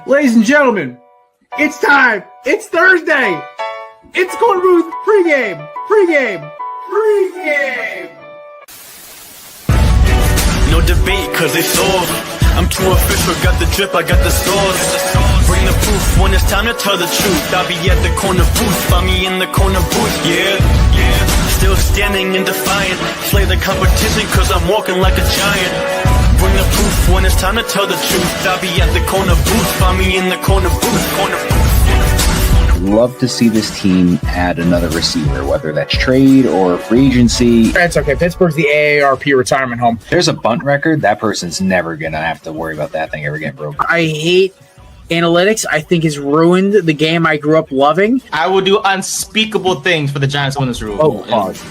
Ladies and gentlemen, it's time. It's Thursday. It's Korner Booth Pregame. No debate, cause it's over. I'm too official, got the drip, I got the sauce. Bring the proof when it's time to tell the truth. I'll be at the corner booth, find me in the corner booth, yeah. Still standing and defiant. Slay the competition, cause I'm walking like a giant. Bring the proof when it's time to tell the truth. I'll be at the corner booth, find me in the corner booth. Love to see this team add another receiver, whether that's trade or free agency. That's okay. Pittsburgh's the AARP retirement home. There's a bunt record. That person's never going to have to worry about that thing ever getting broken. I hate analytics. I think has ruined the game I grew up loving. I will do unspeakable things for the Giants to win this rule. Oh, pause.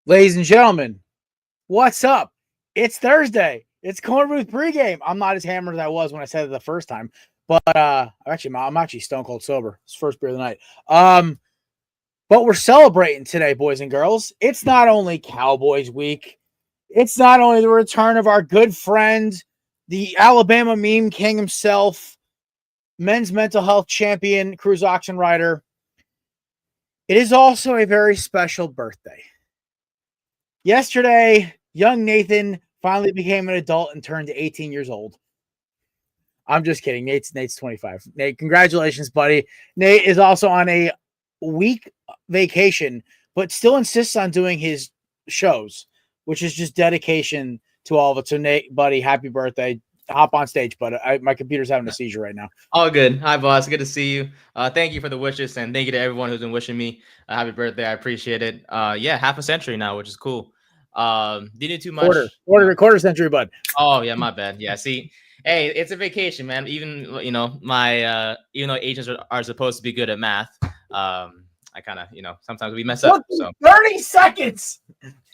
Ladies and gentlemen, what's up? It's Thursday. It's Korner Booth Pregame. I'm not as hammered as I was when I said it the first time, but I'm actually stone cold sober. It's first beer of the night. But we're celebrating today, boys and girls. It's not only Cowboys week. It's not only the return of our good friend, the Alabama meme king himself, men's mental health champion, cruise auction rider. It is also a very special birthday. Yesterday, young Nathan finally became an adult and turned 18 years old. I'm just kidding. Nate's 25. Nate, congratulations, buddy. Nate is also on a week vacation, but still insists on doing his shows, which is just dedication to all of it. So, Nate, buddy, happy birthday. Hop on stage, but my computer's having a seizure right now. All good. Hi, boss. Good to see you. Thank you for the wishes, and thank you to everyone who's been wishing me a happy birthday. I appreciate it. Half a century now, which is cool. Didn't do too much. Quarter century, bud. Oh yeah, my bad. Yeah, see, hey, it's a vacation, man. Even my even though agents are supposed to be good at math, I kind of sometimes we mess up. So 30 seconds.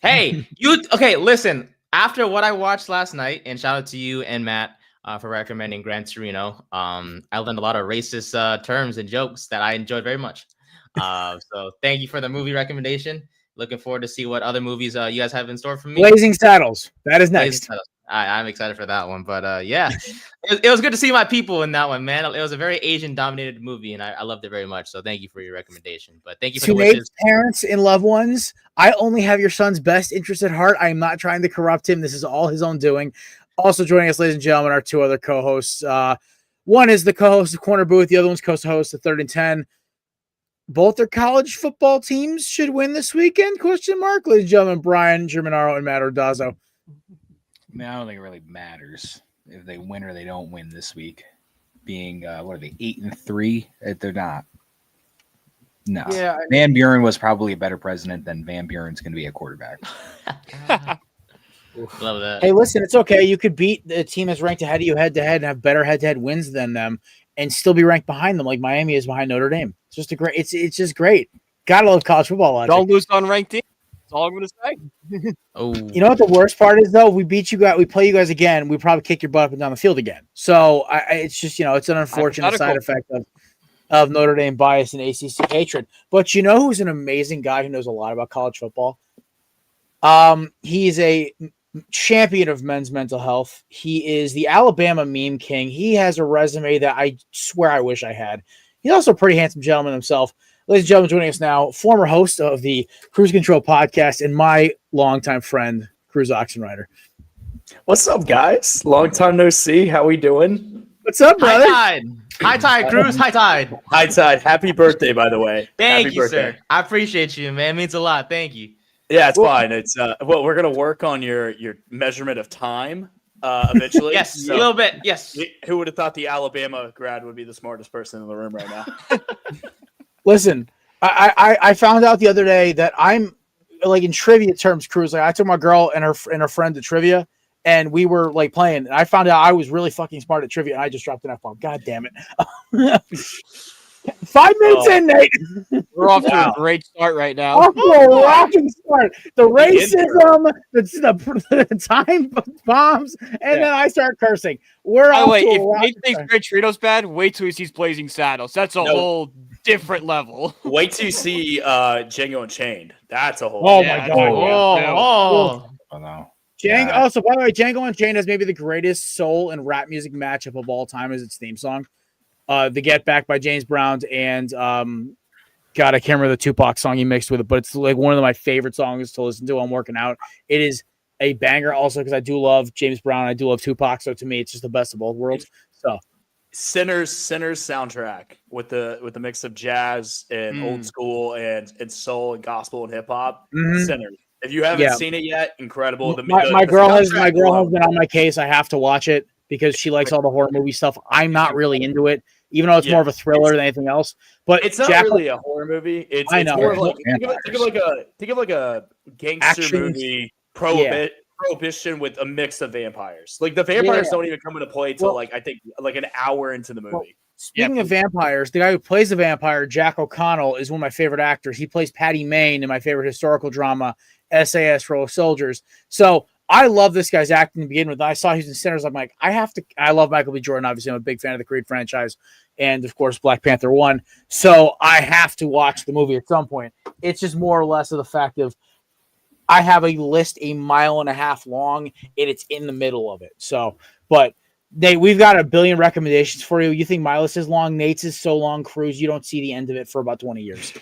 Hey, okay? Listen, after what I watched last night, and shout out to you and Matt for recommending Gran Torino. I learned a lot of racist terms and jokes that I enjoyed very much. So thank you for the movie recommendation. Looking forward to see what other movies you guys have in store for me. Blazing Saddles. That is next. I'm excited for that one. But it was good to see my people in that one, man. It was a very Asian-dominated movie, and I loved it very much. So thank you for your recommendation. But thank you for the wishes. Nate's parents and loved ones, I only have your son's best interest at heart. I am not trying to corrupt him. This is all his own doing. Also joining us, ladies and gentlemen, our two other co-hosts. One is the co-host of Korner Booth. The other one's co-host of 3rd and 10. Both their college football teams should win this weekend? Question mark. Ladies and gentlemen, Brian Germanaro and Matt Ordazzo. I mean, I don't think it really matters if they win or they don't win this week. Being, what are they, 8-3? They're not. No. Yeah, Van Buren was probably a better president than Van Buren's going to be a quarterback. Love that. Hey, listen, it's okay. You could beat the team that's ranked ahead of you head-to-head and have better head-to-head wins than them and still be ranked behind them like Miami is behind Notre Dame. It's just it's just great. Gotta love college football logic. Don't lose on ranked team. That's all I'm going to say. Oh, You know what the worst part is, though? We beat you guys. We play you guys again. We probably kick your butt up and down the field again. So it's just, it's an unfortunate side effect of Notre Dame bias and ACC hatred. But who's an amazing guy who knows a lot about college football? He's a champion of men's mental health. He is the Alabama meme king. He has a resume that I swear I wish I had. He's also a pretty handsome gentleman himself. Ladies and gentlemen, joining us now, former host of the Cruise Control podcast and my longtime friend, Cruise Auction Rider. What's up, guys? Long time no see. How we doing? What's up, brother? High tide, Cruz. High tide. High tide. Happy birthday, by the way. Thank Happy you, birthday. sir. I appreciate you, man. It means a lot. Thank you. Yeah, it's fine. It's we're gonna work on your measurement of time eventually. Yes, a little bit. Yes. Who would have thought the Alabama grad would be the smartest person in the room right now? Listen, I found out the other day that I'm like in trivia terms, Cruz. Like I took my girl and her friend to trivia, and we were like playing. And I found out I was really fucking smart at trivia, and I just dropped an F-bomb. God damn it! 5 minutes in, Nate. We're off to a great start right now. Off to a rocking start. The racism, the time bombs, and then I start cursing. We're By the off way, to a if rocking Nate thinks start. Great Torito's bad, wait till he sees Blazing Saddles. That's a whole different level. Wait till you see Django Unchained. That's a whole. Oh Yeah, my that's god. Oh. Oh no. Django. Yeah. Oh, so by the way, Django Unchained has maybe the greatest soul and rap music matchup of all time as its theme song. The Get Back by James Brown and God, I can't remember the Tupac song he mixed with it, but it's like one of my favorite songs to listen to while I'm working out. It is a banger also because I do love James Brown. I do love Tupac. So to me, it's just the best of both worlds. So Sinners soundtrack with the mix of jazz and old school and soul and gospel and hip hop. Mhm. Sinners. If you haven't seen it yet, incredible. My girl has been on my case. I have to watch it because she likes all the horror movie stuff. I'm not really into it, even though it's more of a thriller than anything else. But it's not really a horror movie. It's more of like think of like a gangster movie prohibition with a mix of vampires. Like the vampires don't even come into play till I think an hour into the movie. Well, speaking of vampires, the guy who plays the vampire, Jack O'Connell, is one of my favorite actors. He plays Patty Mayne in my favorite historical drama, SAS Row of Soldiers. So I love this guy's acting to begin with. I saw he's in Sinners. I'm like, I love Michael B. Jordan. Obviously, I'm a big fan of the Creed franchise. And, of course, Black Panther 1. So I have to watch the movie at some point. It's just more or less of the fact of I have a list 1.5 miles long, and it's in the middle of it. So, but we've got a billion recommendations for you. You think my list is long? Nate's is so long, Cruz, you don't see the end of it for about 20 years.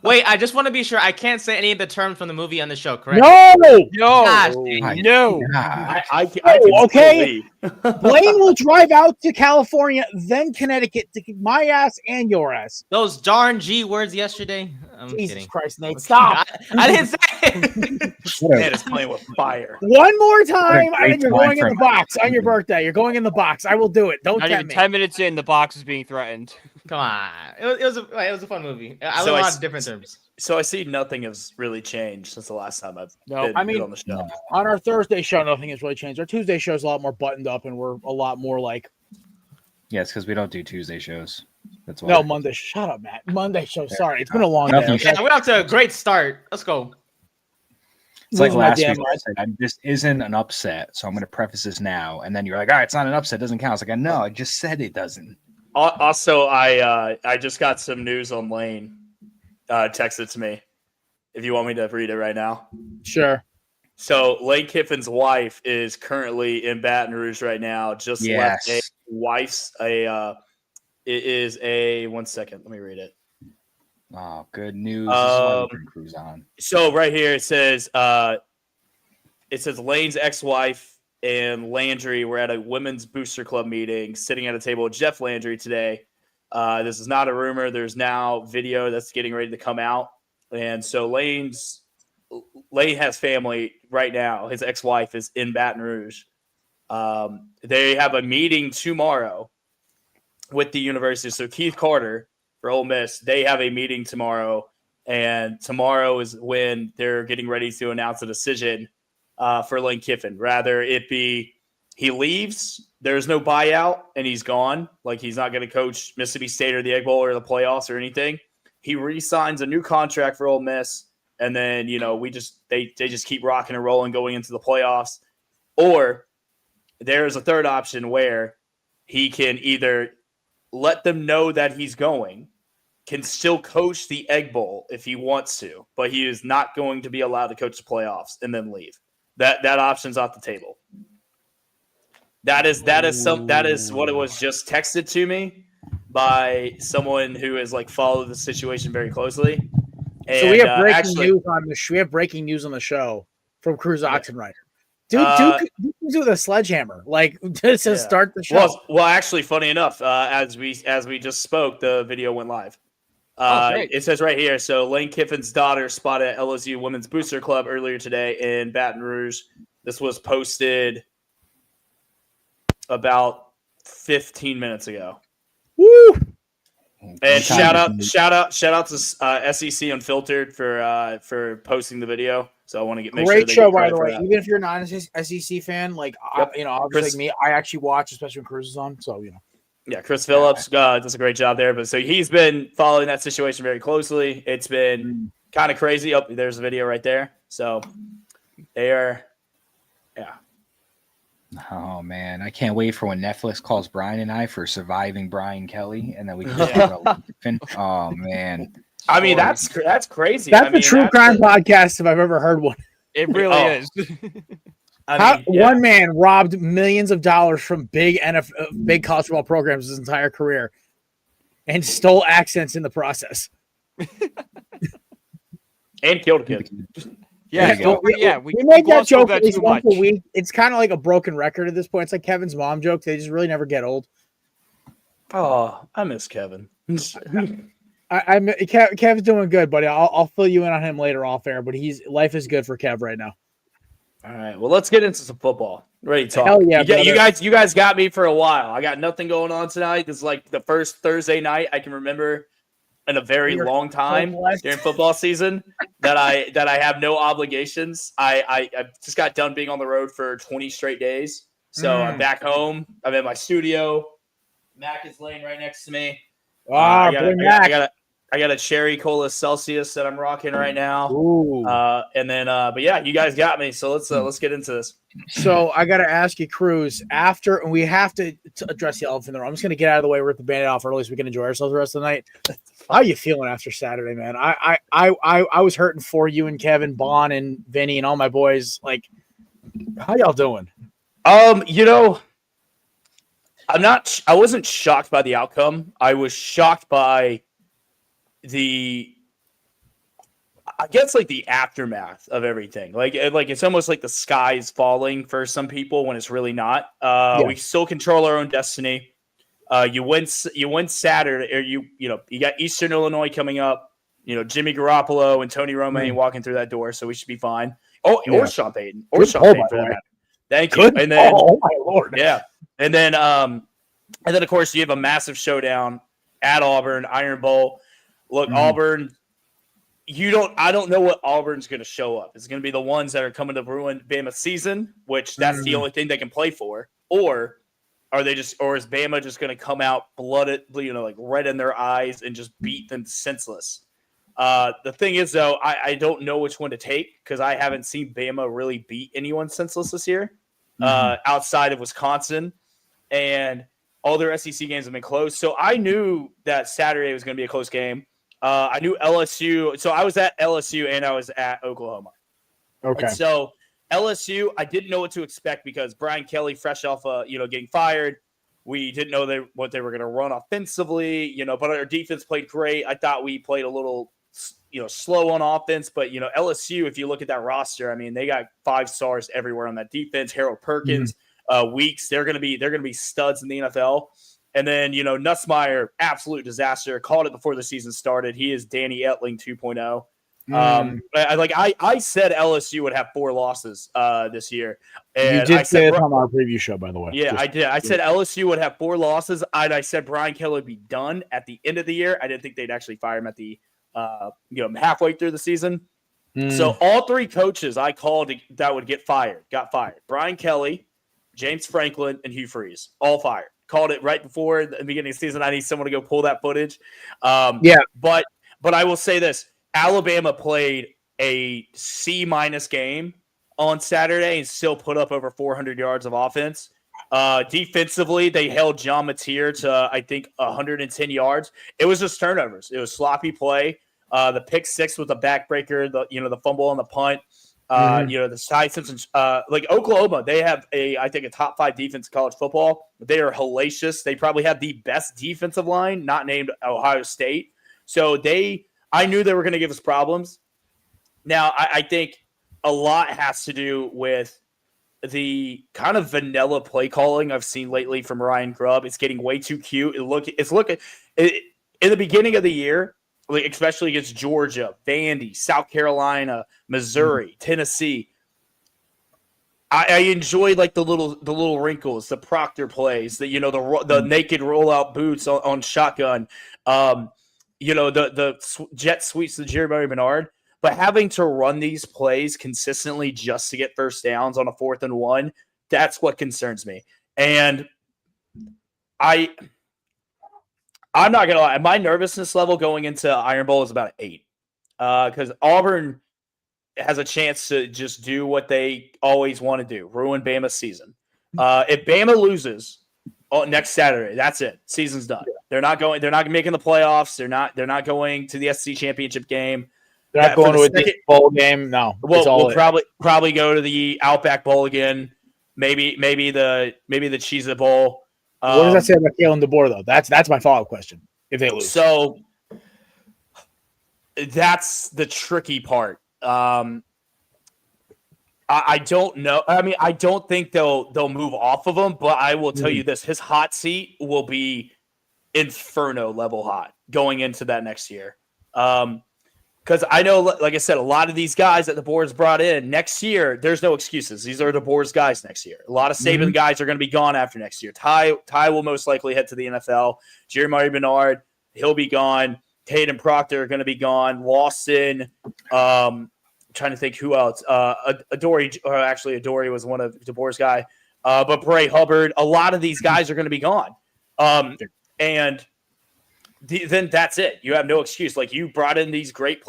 Wait, I just want to be sure. I can't say any of the terms from the movie on the show, correct? No! Gosh, No. I okay. Blaine will drive out to California, then Connecticut to kick my ass and your ass. those darn G words yesterday. I'm Jesus kidding. Christ, Nate, stop. I didn't say it. Man is playing with fire. One more time, What a and you're great going in time the for- box on your birthday. You're going in the box. I will do it. Don't Not tempt even me. 10 minutes in, the box is being threatened. Come on. It was a fun movie. I learned a lot of different terms. So I see nothing has really changed since the last time I've been on the show. On our Thursday show, nothing has really changed. Our Tuesday show is a lot more buttoned up, and we're a lot more like. Yes, because we don't do Tuesday shows. That's why. No, Monday. Shut up, Matt. Monday show. Sorry, it's been a long day. Nothing. Okay? Yeah, we're off to a great start. Let's go. It's like Losing my last damn week. I said, this isn't an upset, so I'm going to preface this now. And then you're like, all right, it's not an upset. It doesn't count. It's like, no, I just said it doesn't. Also, I just got some news on Lane. Text it to me if you want me to read it right now. Sure. So Lane Kiffin's wife is currently in Baton Rouge right now. Just left a wife's it is a 1 second. Let me read it. Oh, good news. This is why we bring Cruz on. So right here it says Lane's ex-wife and Landry were at a women's booster club meeting, sitting at a table with Jeff Landry today. This is not a rumor. There's now video that's getting ready to come out, and so Lane has family right now. His ex-wife is in Baton Rouge. They have a meeting tomorrow with the university. So Keith Carter for Ole Miss, they have a meeting tomorrow, and tomorrow is when they're getting ready to announce a decision for Lane Kiffin. Rather it be he leaves, there's no buyout, and he's gone. Like he's not going to coach Mississippi State or the Egg Bowl or the playoffs or anything. He re-signs a new contract for Ole Miss, and then they just keep rocking and rolling going into the playoffs. Or there's a third option where he can either let them know that he's going, can still coach the Egg Bowl if he wants to, but he is not going to be allowed to coach the playoffs and then leave. That option's off the table. That is what it was just texted to me by someone who has followed the situation very closely. And, so we have breaking news on the show. We have breaking news on the show from Cruz Oxenreiter. Dude with a sledgehammer, to start the show. Well, actually, funny enough, as we just spoke, the video went live. It says right here. So Lane Kiffin's daughter spotted at LSU Women's Booster Club earlier today in Baton Rouge. This was posted about 15 minutes ago. Woo! And shout out to SEC Unfiltered for posting the video. So I want to make great sure show, by the way. Even if you're not an SEC fan, obviously Chris, like me, I actually watch, especially when Cruz is on. So Yeah, Chris Phillips does a great job there. But so he's been following that situation very closely. It's been kind of crazy. Oh, there's a video right there. So they are, yeah. Oh man, I can't wait for when Netflix calls Brian and I for surviving Brian Kelly, and then we can talk about. Oh man, I mean that's crazy. That's a true crime podcast if I've ever heard one. It really is. One man robbed millions of dollars from big college football programs his entire career, and stole accents in the process, and killed a kid. We make that joke at least once a week. It's kind of like a broken record at this point. It's like Kevin's mom joke. They just really never get old. Oh, I miss Kevin. Kev's doing good, buddy. I'll fill you in on him later off air, but life is good for Kev right now. All right, well, let's get into some football. Ready to talk? Hell yeah, you guys got me for a while. I got nothing going on tonight. This is like the first Thursday night I can remember in a very long time during football season that I have no obligations. I just got done being on the road for 20 straight days, so I'm back home. I'm in my studio. Mac is laying right next to me. I got a cherry cola Celsius that I'm rocking right now. And then, but yeah, you guys got me. So let's get into this. So I got to ask you, Cruz, and we have to address the elephant in the room. I'm just going to get out of the way, rip the Band-Aid off early so we can enjoy ourselves the rest of the night. How you feeling after Saturday, man? I was hurting for you and Kevin, Bon, and Vinny, and all my boys. Like, how y'all doing? I wasn't shocked by the outcome. I was shocked by the aftermath of everything. Like it's almost like the sky is falling for some people when it's really not. We still control our own destiny. You win Saturday, or you got Eastern Illinois coming up. Jimmy Garoppolo and Tony Romaine walking through that door, so we should be fine. Or Sean Payton, for that matter. Thank you. And then, oh my Lord, yeah, and then of course you have a massive showdown at Auburn, Iron Bowl. Look, Auburn. I don't know what Auburn's going to show up. It's going to be the ones that are coming to ruin Bama's season, which that's the only thing they can play for, or is Bama just going to come out blooded, like red in their eyes and just beat them senseless? The thing is, though, I don't know which one to take because I haven't seen Bama really beat anyone senseless this year, outside of Wisconsin, and all their SEC games have been close. So I knew that Saturday was going to be a close game. I knew LSU. So I was at LSU and I was at Oklahoma. Okay. And so LSU, I didn't know what to expect because Brian Kelly, fresh off, getting fired, we didn't know what they were going to run offensively, but our defense played great. I thought we played a little, slow on offense, but LSU, if you look at that roster, I mean, they got 5 stars everywhere on that defense. Harold Perkins, Weeks, they're going to be studs in the NFL. And then, Nussmeier, absolute disaster. Called it before the season started. He is Danny Etling 2.0. I said LSU would have 4 losses this year. And you did say it on our preview show, by the way. Yeah, I did. I said LSU would have 4 losses. And I said Brian Kelly would be done at the end of the year. I didn't think they'd actually fire him at the halfway through the season. So all 3 coaches I called that would got fired. Brian Kelly, James Franklin, and Hugh Freeze, all fired. Called it right before the beginning of the season. I need someone to go pull that footage. But I will say this. Alabama played a C- game on Saturday and still put up over 400 yards of offense. Defensively, they held John Mateer to, I think, 110 yards. It was just turnovers. It was sloppy play. The pick 6 with the backbreaker, the fumble on the punt. The Ty Simpson, like Oklahoma, they have I think a top 5 defense in college football. They are hellacious. They probably have the best defensive line, not named Ohio State. So I knew they were going to give us problems. Now, I think a lot has to do with the kind of vanilla play calling I've seen lately from Ryan Grubb. It's getting way too cute. It's looking in the beginning of the year, like especially against Georgia, Vandy, South Carolina, Missouri, Tennessee. I enjoy like the little wrinkles, the Proctor plays, the naked rollout boots on shotgun, the jet sweeps to Jeremy Bernard. But having to run these plays consistently just to get first downs on a 4th and 1, that's what concerns me. And I'm not gonna lie. My nervousness level going into Iron Bowl is about 8, because Auburn has a chance to just do what they always want to do: ruin Bama's season. If Bama loses next Saturday, that's it. Season's done. They're not going. They're not making the playoffs. They're not going to the SEC championship game. They're not going to a deep bowl game. No, we'll probably go to the Outback Bowl again. Maybe the Cheez-It Bowl. What does that say about Kalen DeBoer, though? That's my follow-up question. If they lose, so that's the tricky part. I don't know. I mean, I don't think they'll move off of him, but I will tell you this: his hot seat will be inferno level hot going into that next year. Because I know, like I said, a lot of these guys that the board's brought in next year, there's no excuses. These are the board's guys next year. A lot of Saban guys are going to be gone after next year. Ty will most likely head to the NFL. Jeremiah Bernard, he'll be gone. Hayden Proctor are going to be gone. Lawson, trying to think who else. Adoree was one of DeBoer's guy. But Bray Hubbard, a lot of these guys are going to be gone. And then that's it. You have no excuse. Like, you brought in these great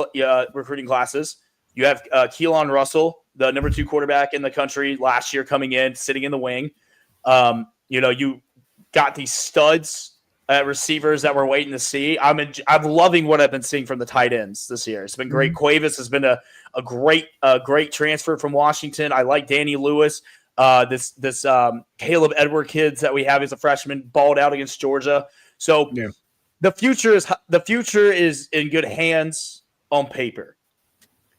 recruiting classes. You have Keelan Russell, the number 2 quarterback in the country last year, coming in, sitting in the wing. You got these studs receivers that we're waiting to see. I'm loving what I've been seeing from the tight ends this year. It's been great. Cuevas has been a great transfer from Washington. I like Danny Lewis. This Caleb Edward kids that we have as a freshman balled out against Georgia. So the future is in good hands on paper.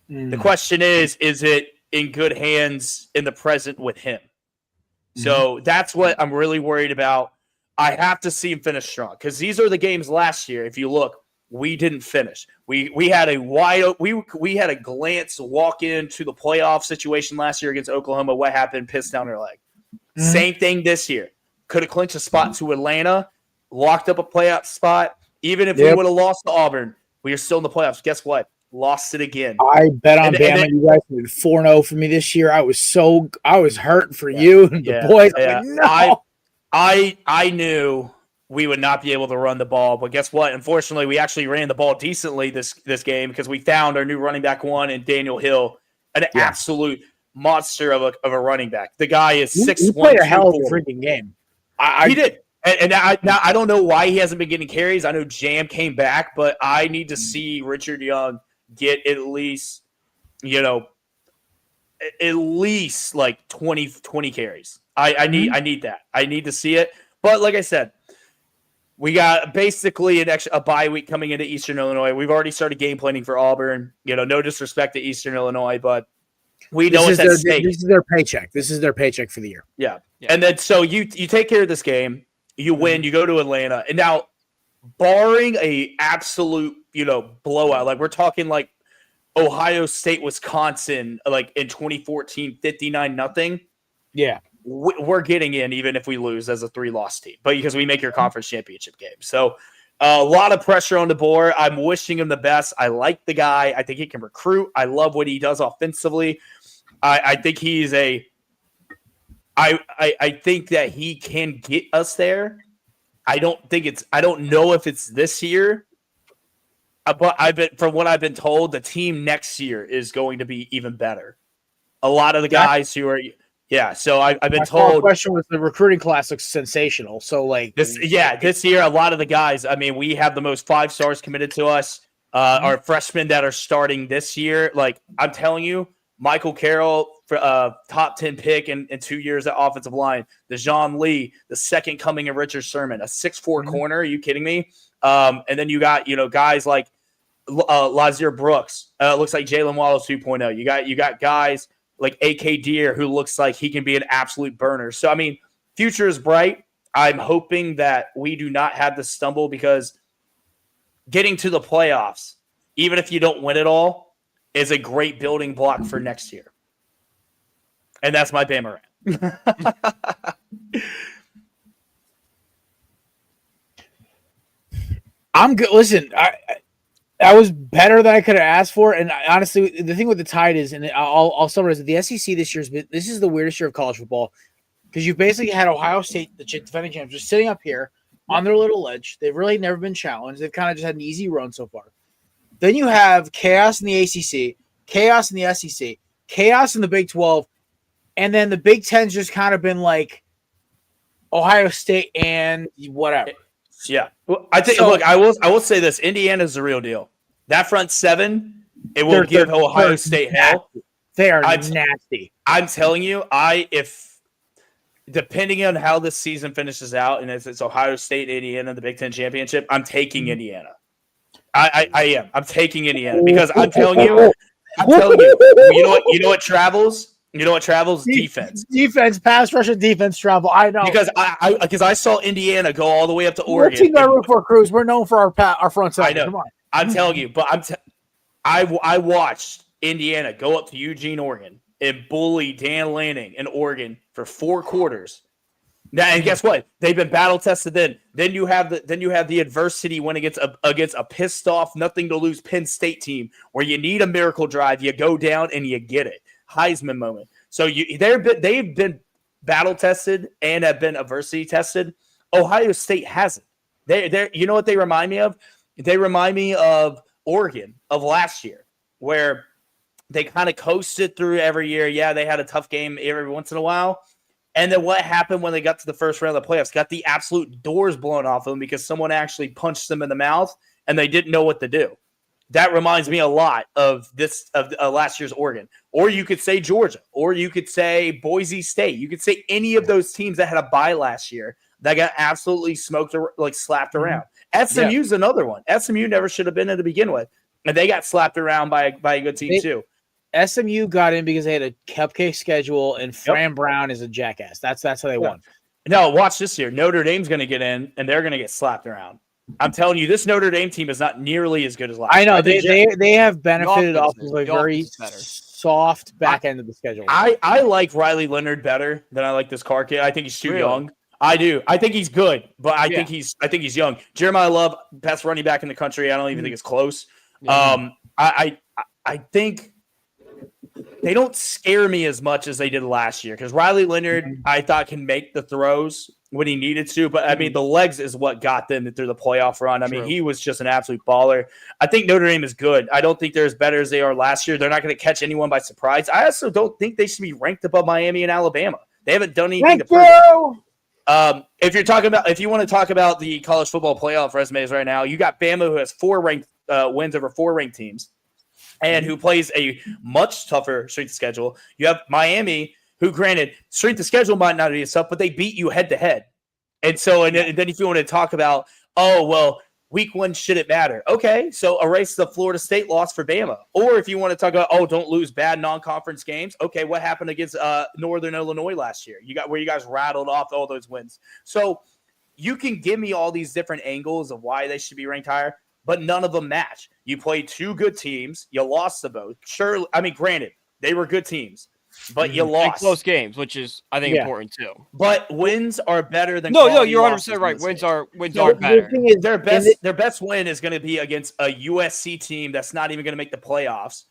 The question is it in good hands in the present with him? So that's what I'm really worried about. I have to see him finish strong, because these are the games last year. If you look, we didn't finish. We had a glance walk into the playoff situation last year against Oklahoma. What happened? Pissed down their leg. Same thing this year. Could have clinched a spot to Atlanta, locked up a playoff spot. Even if we would have lost to Auburn, we are still in the playoffs. Guess what? Lost it again. I bet on Bama. You guys did 4-0 for me this year. I was hurting for you and the boys. Yeah. No. I knew we would not be able to run the ball, but guess what? Unfortunately, we actually ran the ball decently this game, because we found our new running back one in Daniel Hill, an absolute monster of a running back. The guy is 6'1". He played a hell of a freaking game. He did. And now I don't know why he hasn't been getting carries. I know Jam came back, but I need to see Richard Young get at least like 20 carries. I need that. I need to see it. But like I said, we got basically a bye week coming into Eastern Illinois. We've already started game planning for Auburn. No disrespect to Eastern Illinois, but we know it's at stake. This is their paycheck. This is their paycheck for the year. Yeah. And then so you take care of this game, you win, you go to Atlanta, and now, barring a absolute blowout, like we're talking like Ohio State, Wisconsin, like in 2014, 59-0. Yeah. We're getting in even if we lose as a 3-loss team, but because we make your conference championship game. So a lot of pressure on the board. I'm wishing him the best. I like the guy. I think he can recruit. I love what he does offensively. I think he's I think that he can get us there. I don't know if it's this year, but from what I've been told, the team next year is going to be even better. A lot of the guys who are so I've been told. My question was, the recruiting class looks sensational. So like this year, a lot of the guys. I mean, we have the most 5 stars committed to us. Our freshmen that are starting this year, like I'm telling you, Michael Carroll, top 10 pick in 2 years at offensive line. DeJohn Lee, the second coming of Richard Sherman, a 6'4" corner. Are you kidding me? And then you got guys like Lazier Brooks. Looks like Jalen Wallace 2.0. You got guys like A.K. Deere, who looks like he can be an absolute burner. So, I mean, future is bright. I'm hoping that we do not have to stumble, because getting to the playoffs, even if you don't win it all, is a great building block for next year. And that's my Bama rant. I'm good. Listen, that was better than I could have asked for. And honestly, the thing with the Tide is, and I'll summarize it, the SEC this is the weirdest year of college football, because you've basically had Ohio State, the defending champs, just sitting up here, on their little ledge. They've really never been challenged. They've kind of just had an easy run so far. Then you have chaos in the ACC, chaos in the SEC, chaos in the Big 12, and then the Big 10's just kind of been like Ohio State and whatever. Yeah. Well, I think. Look, I will say this: Indiana's the real deal. That front seven, it will give Ohio State hell. They are nasty. I'm telling you, if depending on how this season finishes out, and if it's Ohio State, Indiana, the Big Ten championship, I'm taking Indiana. I am. I'm taking Indiana because I'm telling you. You know what travels. You know what travels? Defense. Defense, pass rush and defense travel. I know. Because I saw Indiana go all the way up to Oregon. We're team root for Cruz. We're known for our front side. I know. Come on. I'm telling you, but I watched Indiana go up to Eugene, Oregon, and bully Dan Lanning in Oregon for 4 quarters. Now, and guess what? They've been battle tested. Then you have the adversity when against a pissed off, nothing to lose Penn State team where you need a miracle drive, you go down and you get it. Heisman moment. So they've been battle tested and have been adversity tested. Ohio State hasn't. They you know what they remind me of? They remind me of Oregon of last year, where they kind of coasted through every year. Yeah, they had a tough game every once in a while. And then what happened when they got to the first round of the playoffs? Got the absolute doors blown off them because someone actually punched them in the mouth and they didn't know what to do. That reminds me a lot of last year's Oregon. Or you could say Georgia. Or you could say Boise State. You could say any of those teams that had a bye last year that got absolutely smoked or like slapped around. SMU's another one. SMU never should have been in to begin with. And they got slapped around by a good team too. SMU got in because they had a cupcake schedule, and Fran Brown is a jackass. That's how they won. No, watch this year. Notre Dame's going to get in, and they're going to get slapped around. I'm telling you, this Notre Dame team is not nearly as good as last year. I know. They have benefited off of a very soft back end of the schedule. I like Riley Leonard better than I like this Carr kid. I think he's too young. I do. I think he's good, but I think he's young. Jeremiah Love, best running back in the country. I don't even think it's close. Yeah. I think they don't scare me as much as they did last year because Riley Leonard, I thought, can make the throws when he needed to. But, I mean, the legs is what got them through the playoff run. I mean, he was just an absolute baller. I think Notre Dame is good. I don't think they're as better as they are last year. They're not going to catch anyone by surprise. I also don't think they should be ranked above Miami and Alabama. They haven't done anything to prove it. If you want to talk about the college football playoff resumes right now, you got Bama, who has 4 ranked wins over 4 ranked teams, and who plays a much tougher strength of schedule. You have Miami, who, granted, strength of schedule might not be tough, but they beat you head to head. And so, and then if you want to talk about, week 1 shouldn't matter. Okay, so erase the Florida State loss for Bama. Or if you want to talk about, don't lose bad non-conference games. Okay, what happened against Northern Illinois last year? You guys rattled off all those wins. So you can give me all these different angles of why they should be ranked higher, but none of them match. You played 2 good teams. You lost them both. Sure, I mean, granted, they were good teams, but you lost. And close games, which is, I think, important too. But wins are better than No, you're 100% right. Wins are better. Their best win is going to be against a USC team that's not even going to make the playoffs,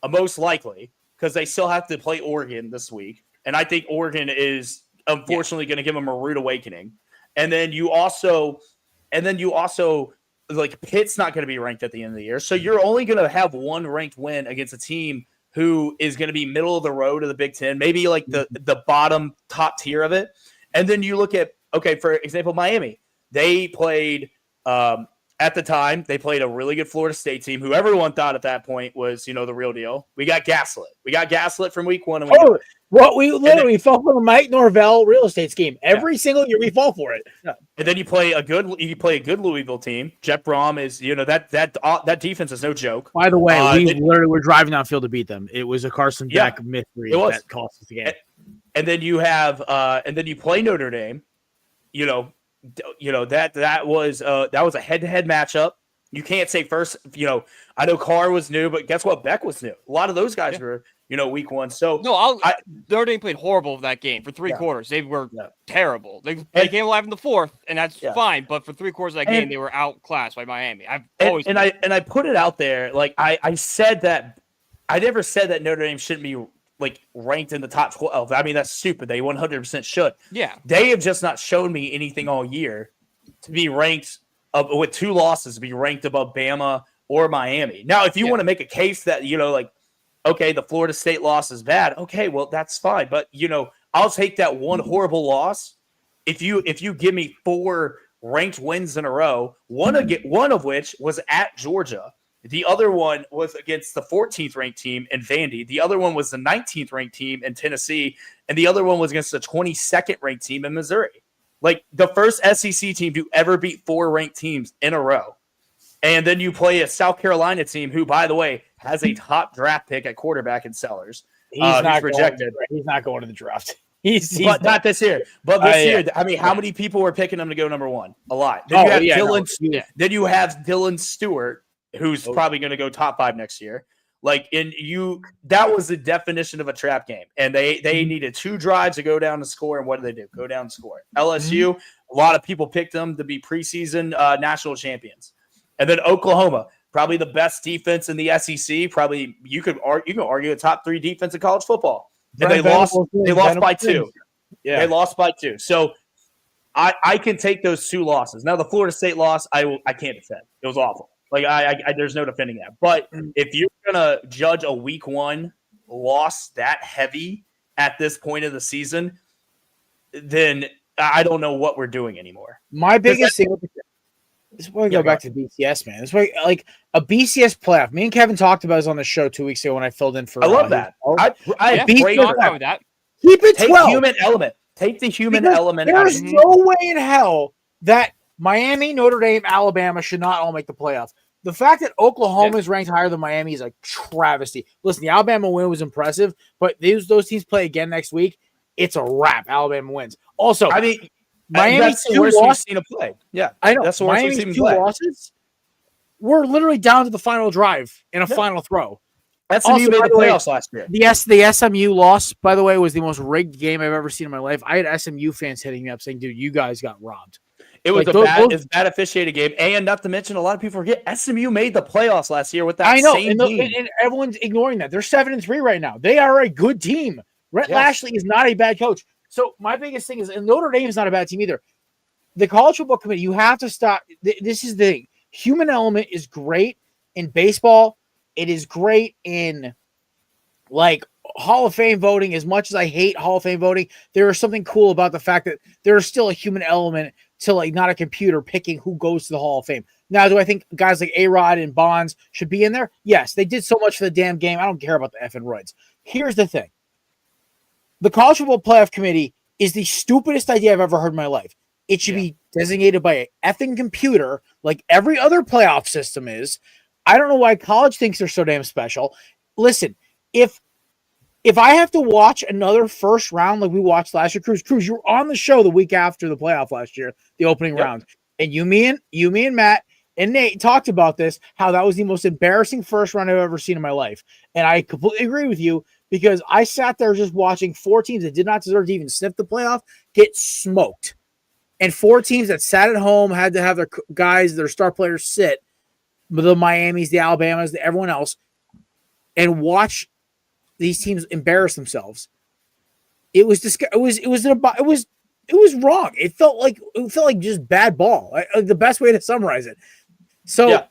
most likely, because they still have to play Oregon this week. And I think Oregon is unfortunately going to give them a rude awakening. And then you also like Pitt's not going to be ranked at the end of the year. So you're only going to have 1 ranked win against a team who is going to be middle of the road of the Big Ten, maybe like the bottom top tier of it. And then you look at, for example, Miami. They played at the time, they played a really good Florida State team who everyone thought at that point was, the real deal. We got gaslit. We got gaslit from week 1. And we fall for the Mike Norvell real estate scheme. Every single year we fall for it. Yeah. And then you play a good Louisville team. Jeff Brom is, that defense is no joke. By the way, we were driving downfield to beat them. It was a Carson Beck mystery that cost us the game. And then you have and then you play Notre Dame. That was a head-to-head matchup. You can't say first, I know Carr was new, but guess what? Beck was new. A lot of those guys were, week 1. So Notre Dame played horrible that game for 3 quarters. They were terrible. They came alive in the 4th, and that's fine. But for 3 quarters of that game, they were outclassed by Miami. I put it out there. Like I said that I never said that Notre Dame shouldn't be like ranked in the top 12. I mean, that's stupid. They 100% should. Yeah. They have just not shown me anything all year to be ranked with 2 losses to be ranked above Bama or Miami. Now, if you want to make a case that, okay, the Florida State loss is bad. Okay, well, that's fine. But, I'll take that one horrible loss. If you give me 4 ranked wins in a row, one of which was at Georgia. The other one was against the 14th ranked team in Vandy. The other one was the 19th ranked team in Tennessee. And the other one was against the 22nd ranked team in Missouri. Like the first SEC team to ever beat 4 ranked teams in a row. And then you play a South Carolina team who, by the way, has a top draft pick at quarterback in Sellers. He's not projected. He's not going to the draft. He's not this year. But this year, I mean, how many people were picking him to go number 1? A lot. Then Then you have Dylan Stewart, who's probably going to go top 5 next year. That was the definition of a trap game. And they needed 2 drives to go down and score. And what did they do? Go down and score. LSU, a lot of people picked them to be preseason national champions. And then Oklahoma, probably the best defense in the SEC. Probably you can argue a top 3 defense in college football. And they lost by 2. Yeah, they lost by 2. So I can take those 2 losses. Now the Florida State loss, I can't defend. It was awful. Like there's no defending that. But if you're gonna judge a week 1 loss that heavy at this point of the season, then I don't know what we're doing anymore. My biggest thing. This is why I go back to BCS, man. This is why, like a BCS playoff. Me and Kevin talked about this on the show 2 weeks ago when I filled in for. I love that. I agree with that. Keep it 12. Human element. Take the human element. There's no way in hell that Miami, Notre Dame, Alabama should not all make the playoffs. The fact that Oklahoma is ranked higher than Miami is a travesty. Listen, the Alabama win was impressive, but those teams play again next week. It's a wrap. Alabama wins. Also, I mean, Miami's that's the worst we've seen them play. Yeah, I know. That's the worst we've seen them play. Losses. We're literally down to the final drive in a final throw. SMU made the playoffs last year. The SMU loss, by the way, was the most rigged game I've ever seen in my life. I had SMU fans hitting me up saying, "Dude, you guys got robbed." It was bad officiated game, and not to mention, a lot of people forget SMU made the playoffs last year with that same team. And everyone's ignoring that. They're 7-3 right now. They are a good team. Rhett Lashley is not a bad coach. So my biggest thing is, and Notre Dame is not a bad team either. The College Football Committee, you have to stop. This is the thing. Human element is great in baseball. It is great in like Hall of Fame voting. As much as I hate Hall of Fame voting, there is something cool about the fact that there is still a human element to like not a computer picking who goes to the Hall of Fame. Now, do I think guys like A-Rod and Bonds should be in there? Yes, they did so much for the damn game. I don't care about the effing roids. Here's the thing. The College Football Playoff Committee is the stupidest idea I've ever heard in my life. It should be designated by an effing computer like every other playoff system is. I don't know why college thinks they're so damn special. Listen, if I have to watch another first round like we watched last year, Cruz, you were on the show the week after the playoff last year, the opening round. And you, me and Matt and Nate talked about this, how that was the most embarrassing first round I've ever seen in my life. And I completely agree with you because I sat there just watching 4 teams that did not deserve to even sniff the playoff get smoked. And 4 teams that sat at home had to have their guys, their star players sit, the Miamis, the Alabamas, everyone else, and watch these teams embarrass themselves. It was wrong. It felt like just bad ball. The best way to summarize it. So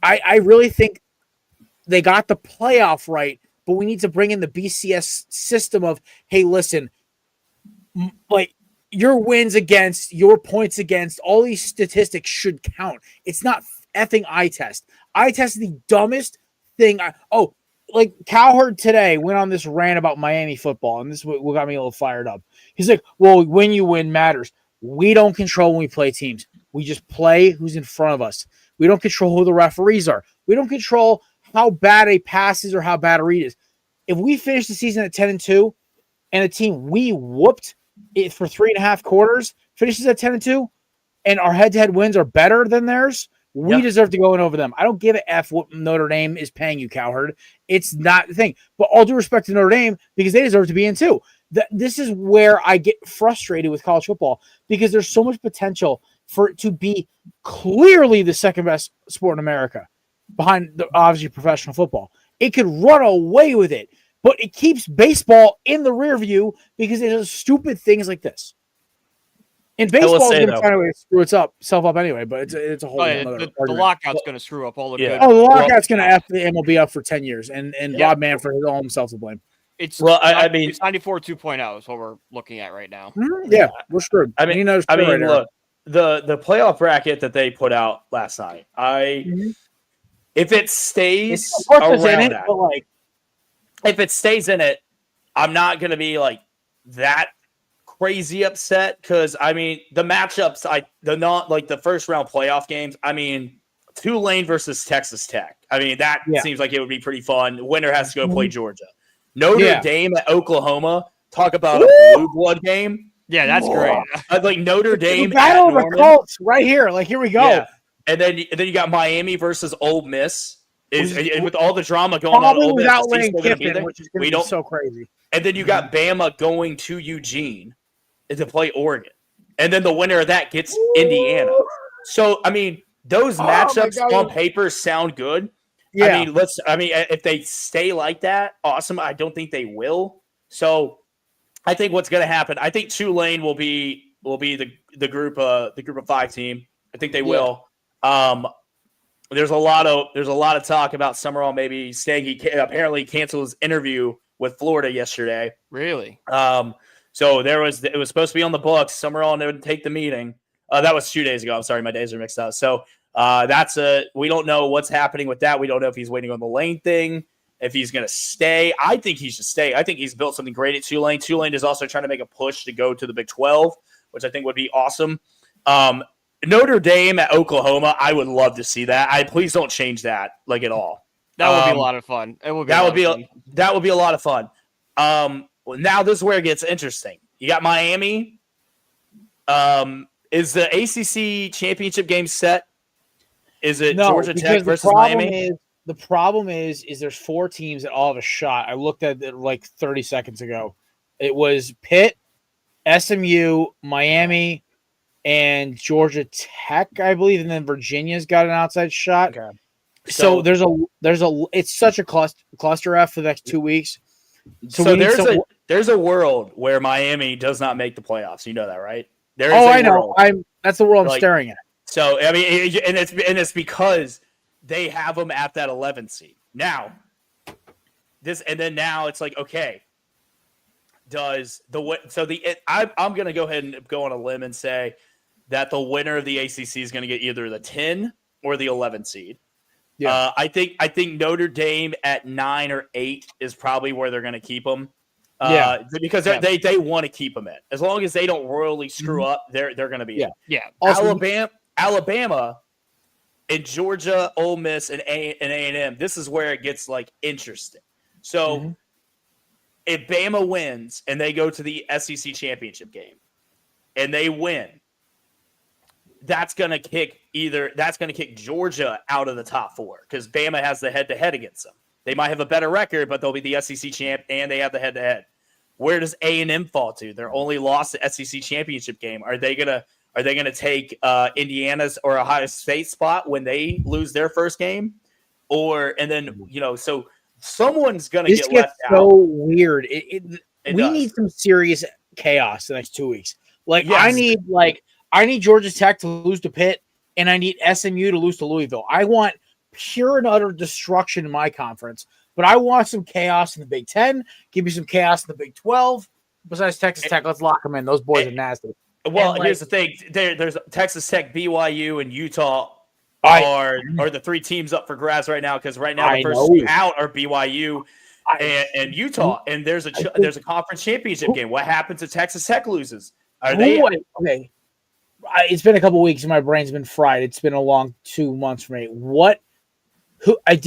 I really think they got the playoff right, but we need to bring in the BCS system of, hey, listen, like your wins against, your points against, all these statistics should count. It's not effing eye test. Eye test is the dumbest thing. Like Cowherd today went on this rant about Miami football, and this is what got me a little fired up. He's like, well, when you win matters. We don't control when we play teams. We just play who's in front of us. We don't control who the referees are. We don't control how bad a pass is or how bad a read is. If we finish the season at 10-2 and a team we whooped it for 3.5 quarters finishes at 10-2 and our head-to-head wins are better than theirs, we deserve to go in over them. I don't give a F what Notre Dame is paying you, Cowherd. It's not the thing. But all due respect to Notre Dame, because they deserve to be in too. This is where I get frustrated with college football because there's so much potential for it to be clearly the second best sport in America behind obviously professional football. It could run away with it, but it keeps baseball in the rear view because it does stupid things like this. And baseball is going to find a way to screw itself up anyway, but it's a whole other the lockout's going to screw up all the good. Oh, the lockout's going to have the MLB up for 10 years, and Rob Manfred has all himself to blame. It's 94 2.0 is what we're looking at right now. Yeah, we're screwed. I mean, look, the playoff bracket that they put out last night. If it stays around that, if it stays in it, I'm not going to be like that crazy upset because I mean the matchups, the first round playoff games. I mean, Tulane versus Texas Tech. I mean that seems like it would be pretty fun. Winner has to go play Georgia. Notre Dame at Oklahoma. Talk about a blue blood game. Yeah, that's great. Like Notre Dame battle of the Colts right here. Like here we go. Yeah. And then you got Miami versus Ole Miss. With all the drama going on, Ole without Lane Kiffin, which is going to be so crazy. And then you got Bama going to Eugene to play Oregon. And then the winner of that gets Indiana. So, I mean, those matchups on paper sound good. Yeah. I mean, if they stay like that, awesome. I don't think they will. So, I think what's going to happen, I think Tulane will be the group of 5 team. I think they will. There's a lot of talk about Summerall maybe saying he apparently canceled his interview with Florida yesterday. Really? So it was supposed to be on the books. Summerall didn't take the meeting. That was 2 days ago. I'm sorry, my days are mixed up. So we don't know what's happening with that. We don't know if he's waiting on the Lane thing, if he's going to stay. I think he should stay. I think he's built something great at Tulane. Tulane is also trying to make a push to go to the Big 12, which I think would be awesome. Notre Dame at Oklahoma, I would love to see that. Please don't change that at all. That would be a lot of fun. It would be that would be a lot of fun. Now this is where it gets interesting. You got Miami. Is the ACC championship game set? Is it Georgia Tech versus Miami? The problem is there's 4 teams that all have a shot. I looked at it like 30 seconds ago. It was Pitt, SMU, Miami, and Georgia Tech, I believe, and then Virginia's got an outside shot. Okay. So there's it's such a cluster F for the next 2 weeks. So there's a world where Miami does not make the playoffs. You know that, right? I know. That's the world I'm staring at. So I mean, and it's because they have them at that 11th seed now. Now it's like, okay, I'm going to go ahead and go on a limb and say that the winner of the ACC is going to get either the 10 or the 11 seed. Yeah. I think Notre Dame at 9 or 8 is probably where they're going to keep them. Because they want to keep them in. As long as they don't royally screw up, they're going to be in. Yeah. Also, Alabama and Georgia, Ole Miss, and A&M. This is where it gets interesting. So if Bama wins and they go to the SEC championship game and they win, that's going to kick Georgia out of the top 4 because Bama has the head-to-head against them. They might have a better record, but they'll be the SEC champ and they have the head-to-head. Where does A&M fall to? They're only lost the SEC championship game. Are they gonna take Indiana's or Ohio State spot when they lose their first game? So someone's gonna get left out. So weird. We need some serious chaos the next 2 weeks. I need Georgia Tech to lose to Pitt, and I need SMU to lose to Louisville. I want pure and utter destruction in my conference, but I want some chaos in the Big 10. Give me some chaos in the Big 12. Besides Texas Tech, let's lock them in. Those boys are nasty. Well, here's the thing. There's Texas Tech, BYU, and Utah are the 3 teams up for grabs right now because right now the first 2 out are BYU and Utah, and there's a conference championship game. What happens if Texas Tech loses? Okay. It's been a couple weeks and my brain's been fried. It's been a long 2 months for me.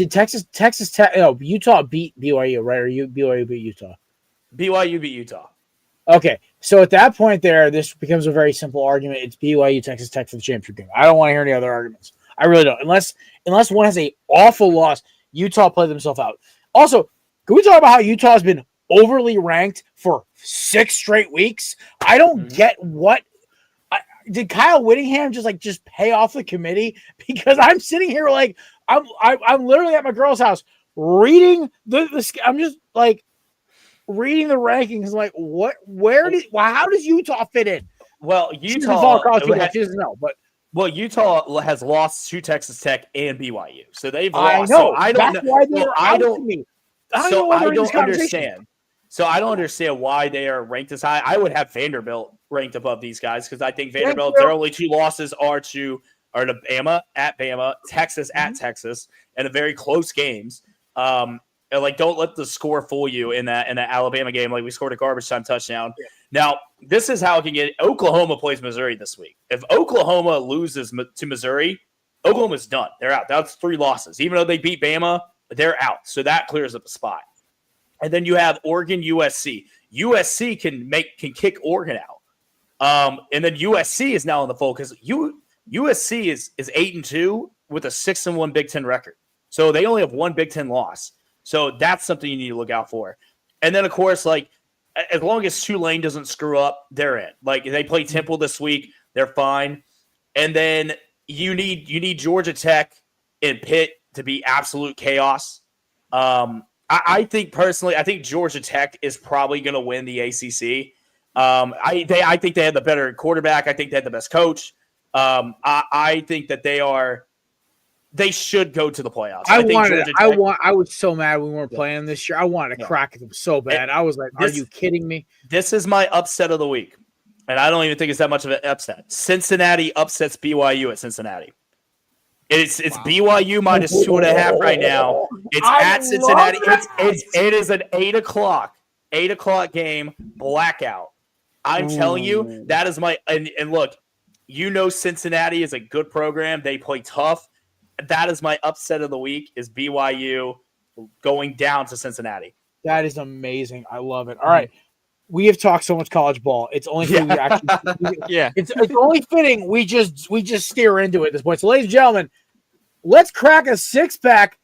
Texas Tech? No, Utah beat BYU, right? Or BYU beat Utah? BYU beat Utah. Okay, so at that point there, this becomes a very simple argument. It's BYU, Texas Tech for the championship game. I don't want to hear any other arguments. I really don't. Unless one has a awful loss, Utah played themselves out. Also, can we talk about how Utah has been overly ranked for 6 straight weeks? I don't get what. Did Kyle Whittingham just pay off the committee? Because I'm sitting here I'm literally at my girl's house reading I'm just reading the rankings. How does Utah fit in? Well, Utah Utah has lost to Texas Tech and BYU, so they've I lost. know. So I don't That's know. why they're out to me. I don't understand. So I don't understand why they are ranked as high. I would have Vanderbilt ranked above these guys because I think Vanderbilt, their only 2 losses are to Bama at Bama, Texas at Texas, and very close games. And don't let the score fool you in that Alabama game. Like, we scored a garbage time touchdown. Yeah. Now, this is how it can get. Oklahoma plays Missouri this week. If Oklahoma loses to Missouri, Oklahoma's done. They're out. That's 3 losses. Even though they beat Bama, they're out. So that clears up a spot. And then you have Oregon, USC. USC can kick Oregon out. And then USC is now in the fold because USC is 8-2 with a 6-1 Big Ten record. So they only have 1 Big Ten loss. So that's something you need to look out for. And then, of course, as long as Tulane doesn't screw up, they're in. They play Temple this week, they're fine. And then you need Georgia Tech and Pitt to be absolute chaos. I think personally, Georgia Tech is probably going to win the ACC. I think they had the better quarterback. I think they had the best coach. I think that they should go to the playoffs. I was so mad we weren't playing this year. I wanted to crack them so bad. I was like, are you kidding me? This is my upset of the week. And I don't even think it's that much of an upset. Cincinnati upsets BYU at Cincinnati. It's BYU minus 2.5 right now. It's at Cincinnati. It is an 8 o'clock game, blackout. I'm telling you, that is my and look, Cincinnati is a good program. They play tough. That is my upset of the week, is BYU going down to Cincinnati. That is amazing. I love it. All right. We have talked so much college ball. It's only fitting we actually it's only fitting we just steer into it at this point. So, ladies and gentlemen, let's crack a 6-pack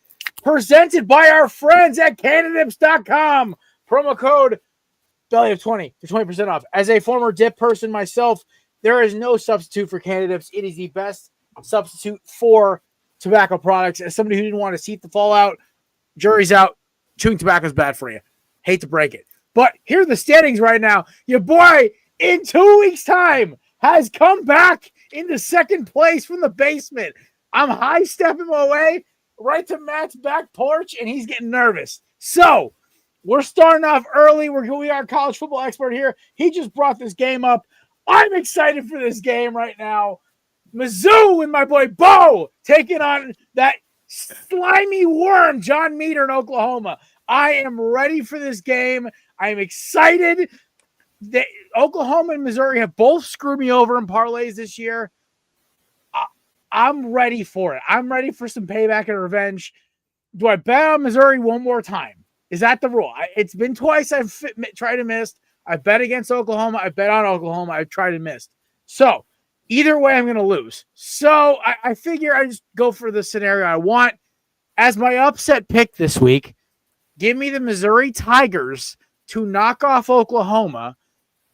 presented by our friends at candidips.com. Promo code Belly of 20 for 20% off. As a former dip person myself, there is no substitute for Candidips. It is the best substitute for tobacco products. As somebody who didn't want to see the fallout, jury's out. Chewing tobacco is bad for you. Hate to break it. But here are the standings right now. Your boy, in 2 weeks' time, has come back into second place from the basement. I'm high-stepping my way right to Matt's back porch, and he's getting nervous. So, we're starting off early. We are a college football expert here. He just brought this game up. I'm excited for this game right now. Mizzou and my boy Bo taking on that slimy worm, John Meter in Oklahoma. I am ready for this game. I am excited. Oklahoma and Missouri have both screwed me over in parlays this year. I'm ready for it. I'm ready for some payback and revenge. Do I bet on Missouri one more time? Is that the rule? It's been twice I've tried to miss. I bet against Oklahoma. I bet on Oklahoma. I've tried and missed. So either way, I'm going to lose. So I figure I just go for the scenario I want. As my upset pick this week, give me the Missouri Tigers to knock off Oklahoma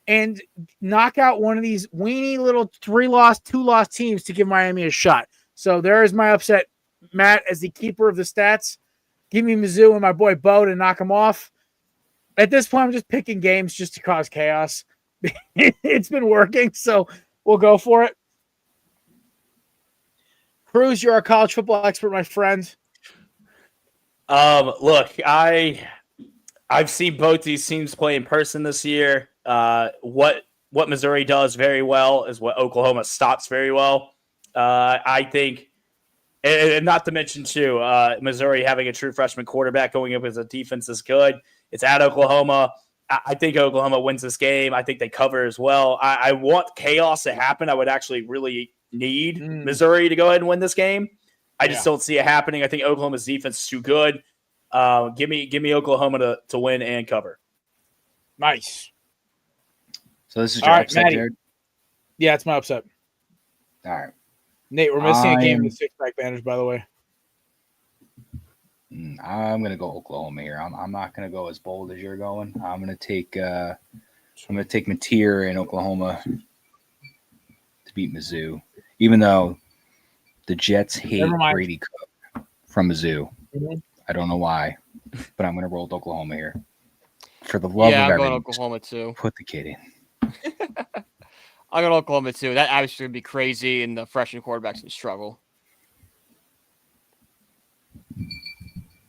and knock out one of these weenie little 3-loss, 2-loss teams to give Miami a shot. So there is my upset. Matt, as the keeper of the stats, give me Mizzou and my boy Bo to knock them off. At this point, I'm just picking games just to cause chaos. It's been working, so we'll go for it. Cruz, you're our college football expert, my friend. Look, I've seen both these teams play in person this year. What Missouri does very well is what Oklahoma stops very well. I think, and not to mention too, Missouri having a true freshman quarterback going up as a defense is good. It's at Oklahoma. I think Oklahoma wins this game. I think they cover as well. I want chaos to happen. I would actually really need Missouri to go ahead and win this game. I just don't see it happening. I think Oklahoma's defense is too good. Give me Oklahoma to win and cover. Nice. So this is your upset, Maddie. Jared? Yeah, it's my upset. All right. Nate, we're missing a game in the 6-pack advantage, by the way. I'm going to go Oklahoma here. I'm not going to go as bold as you're going. I'm going to take Mateer in Oklahoma to beat Mizzou, even though the Jets hate Brady Cook from Mizzou. Mm-hmm. I don't know why, but I'm going to roll with Oklahoma here. For the love of everything, I'm going Oklahoma too. Put the kid in. I got Oklahoma too. That obviously would be crazy, and the freshman quarterback's gonna struggle.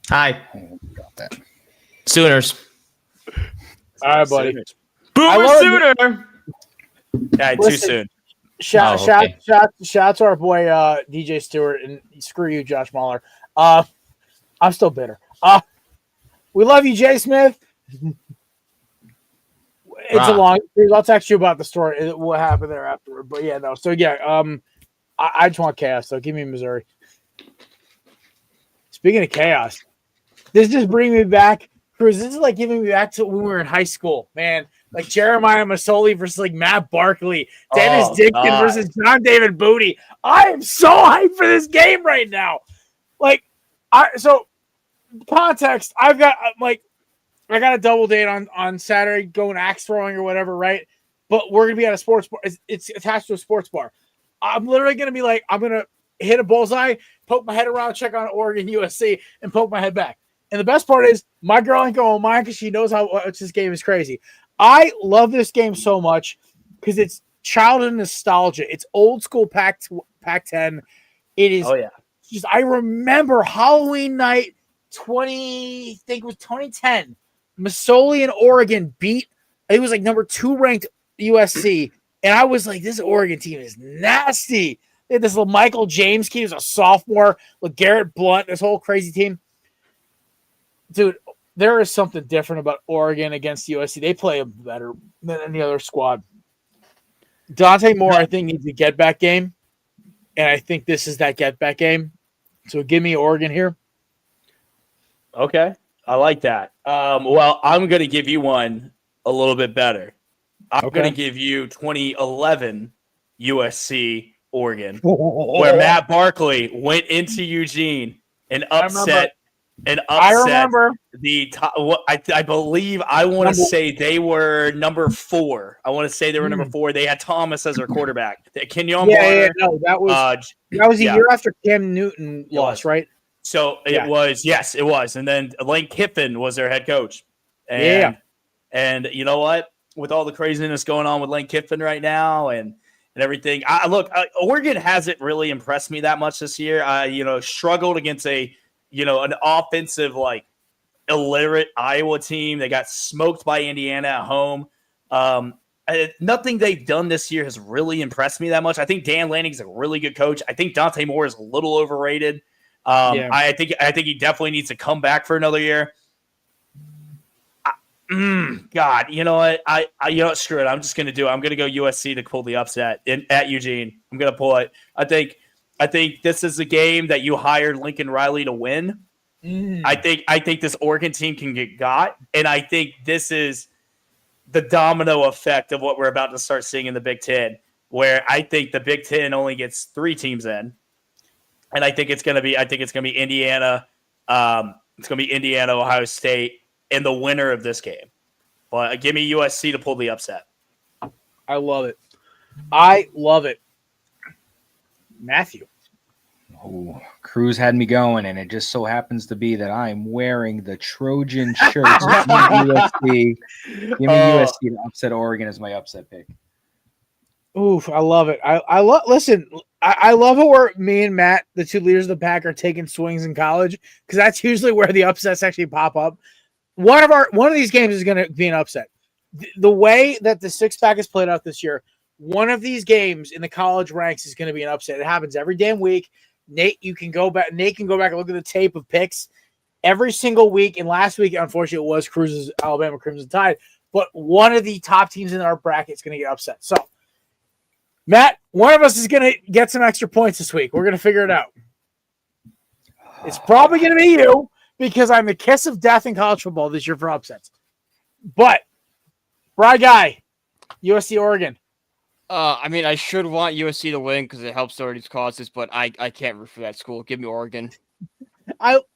Hi. Got that. Sooners. All right, buddy. Boomer Sooner. Yeah, too Listen, soon. Shout to our boy DJ Stewart, and screw you, Josh Mahler. I'm still bitter. We love you, Jay Smith. It's a long. I'll text you about the story. What happened there afterward. But yeah, no. So yeah, I just want chaos. So give me Missouri. Speaking of chaos, this just brings me back, Cruz. This is like giving me back to when we were in high school, man. Like Jeremiah Masoli versus like Matt Barkley, Dennis Dixon versus John David Booty. I am so hyped for this game right now. Like, so context. I got a double date on Saturday going axe throwing or whatever, right? But we're gonna be at a sports bar. It's attached to a sports bar. I'm literally gonna be like, I'm gonna hit a bullseye, poke my head around, check on Oregon USC, and poke my head back. And the best part is my girl ain't going mine because she knows how much this game is crazy. I love this game so much because it's childhood nostalgia. It's old school Pac-10. It is. Oh yeah. Just I remember Halloween night 2010. Masoli and Oregon beat. It was like number 2 ranked USC, and I was like, this Oregon team is nasty. They had this little Michael James kid, who's a sophomore, with Garrett Blunt, this whole crazy team. Dude, there is something different about Oregon against USC. They play better than any other squad. Dante Moore, I think, needs a get-back game, and I think this is that get-back game. So give me Oregon here. Okay, I like that. Well, I'm going to give you one a little bit better. I'm going to give you 2011 USC Oregon, where Matt Barkley went into Eugene and upset. I remember the top. I believe I want to say they were number 4. I want to say they were number 4. They had Thomas as their quarterback. Kenyon Barner. No, that was a year after Cam Newton lost, right? So it was, yes, it was. And then Lane Kiffin was their head coach. And you know what? With all the craziness going on with Lane Kiffin right now and everything, Oregon hasn't really impressed me that much this year. Struggled against an offensive, like, illiterate Iowa team. They got smoked by Indiana at home. Nothing they've done this year has really impressed me that much. I think Dan Lanning's a really good coach. I think Dante Moore is a little overrated. I think he definitely needs to come back for another year. God, you know what? Screw it. I'm going to go USC to pull the upset at Eugene. I'm going to pull it. I think this is a game that you hired Lincoln Riley to win. I think this Oregon team can get got, and I think this is the domino effect of what we're about to start seeing in the Big Ten, where I think the Big Ten only gets 3 teams in, and I think it's going to be Indiana. It's going to be Indiana, Ohio State, and the winner of this game. But give me USC to pull the upset. I love it. Matthew. Oh, Cruz had me going, and it just so happens to be that I'm wearing the Trojan shirt. USC. Give me USC to upset Oregon as my upset pick. Oof, I love it. I love. Listen, I love how me and Matt, the 2 leaders of the pack, are taking swings in college because that's usually where the upsets actually pop up. One of these games is going to be an upset. The way that the 6-pack is played out this year, one of these games in the college ranks is going to be an upset. It happens every damn week. Nate can go back and look at the tape of picks every single week. And last week, unfortunately, it was Cruz's Alabama Crimson Tide. But one of the top teams in our bracket is going to get upset. So, Matt, one of us is going to get some extra points this week. We're going to figure it out. It's probably going to be you because I'm the kiss of death in college football this year for upsets. But, Bry Guy, USC Oregon. I should want USC to win because it helps already causes, but I can't root for that school. Give me Oregon.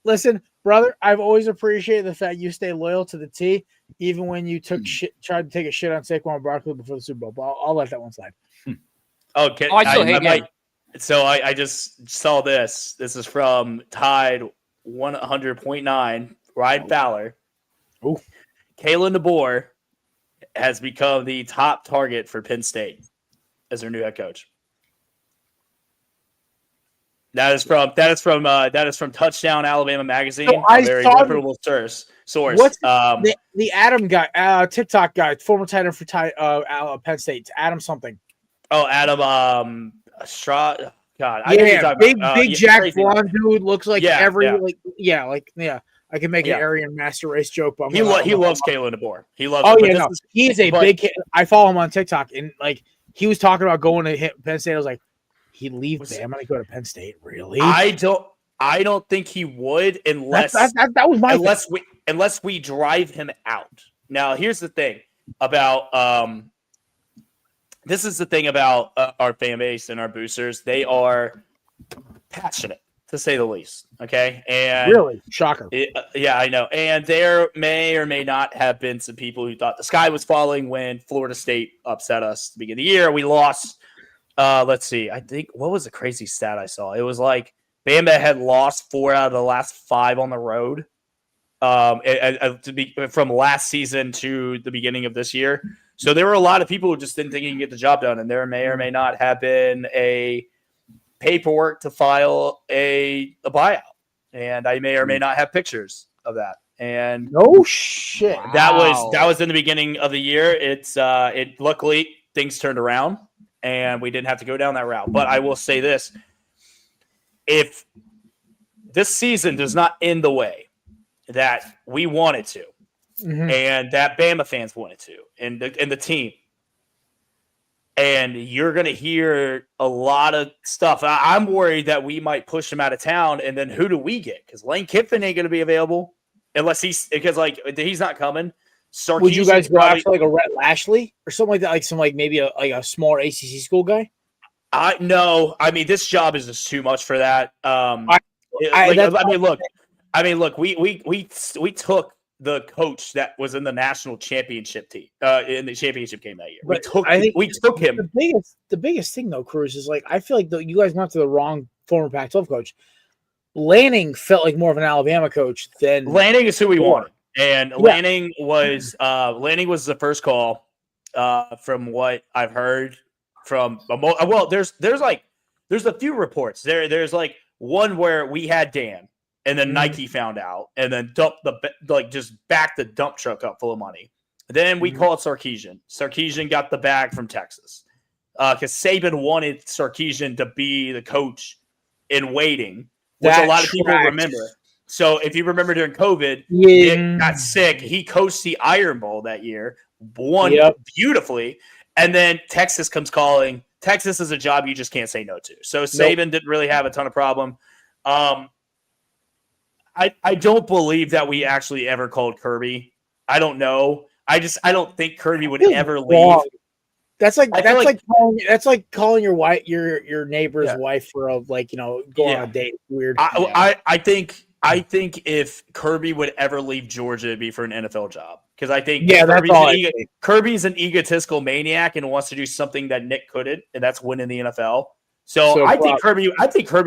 Listen, brother. I've always appreciated the fact you stay loyal to the T, even when you tried to take a shit on Saquon Barkley before the Super Bowl. I'll let that one slide. Okay. I still hate him. So I just saw this. This is from Tide 100.9. Ryan Fowler. Oh, Kalen DeBoer has become the top target for Penn State. as their new head coach. That is from Touchdown Alabama Magazine. So a very reputable source. What's the Adam guy, TikTok guy, former tight end for Penn State, Adam something. Oh, Adam Straw. God, big Jack blonde dude looks like I can make an Aryan master race joke. But he loves Kalen DeBoer. He loves. Oh yeah, no, he's a big kid. I follow him on TikTok, and like he was talking about going to Penn State. I was like, he'd leave Bama to go to Penn State. Really? I don't think he would unless that was my unless we drive him out. Now, here's the thing about this is the thing about our fan base and our boosters. They are passionate, to say the least. Okay, and really shocker. Yeah, I know. And there may or may not have been some people who thought the sky was falling when Florida State upset us at the beginning of the year. We lost. Let's see. I think what was the crazy stat I saw? It was like Bama had lost 4 out of the last 5 on the road. From last season to the beginning of this year. So there were a lot of people who just didn't think he could get the job done, and there may or may not have been a paperwork to file a buyout, and I may or may not have pictures of that. And no shit, that was in the beginning of the year. It luckily things turned around, and we didn't have to go down that route. But I will say this: if this season does not end the way that we wanted to, and that Bama fans wanted to, and the team, and you're going to hear a lot of stuff. I'm worried that we might push him out of town, and then who do we get? Because Lane Kiffin ain't going to be available unless he's not coming. Sarkisian, would you guys go after like a Rhett Lashley or something like that, like some maybe a smaller ACC school guy? No, I mean this job is just too much for that. Look, we took the coach that was in the national championship team in the championship game that year. We took him. The biggest thing though, Cruz, is like I feel like you guys went to the wrong former Pac-12 coach. Lanning felt like more of an Alabama coach than Lanning is who we wanted, and Lanning was the first call from what I've heard from. Well, there's a few reports. There's like one where we had Dan. And then Nike found out, and then just backed the dump truck up full of money. Then we called Sarkisian. Sarkisian got the bag from Texas because Saban wanted Sarkisian to be the coach in waiting, which a lot of people remember. So if you remember during COVID, Nick got sick. He coached the Iron Bowl that year, won beautifully, and then Texas comes calling. Texas is a job you just can't say no to. So Saban didn't really have a ton of problem. I don't believe that we actually ever called Kirby. I don't know. I don't think Kirby would ever leave. That's like calling your wife your neighbor's wife for a go on a date. Weird. I think if Kirby would ever leave Georgia, it'd be for an NFL job. Because I think Kirby's an egotistical maniac and wants to do something that Nick couldn't, and that's win in the NFL. So I think Kirby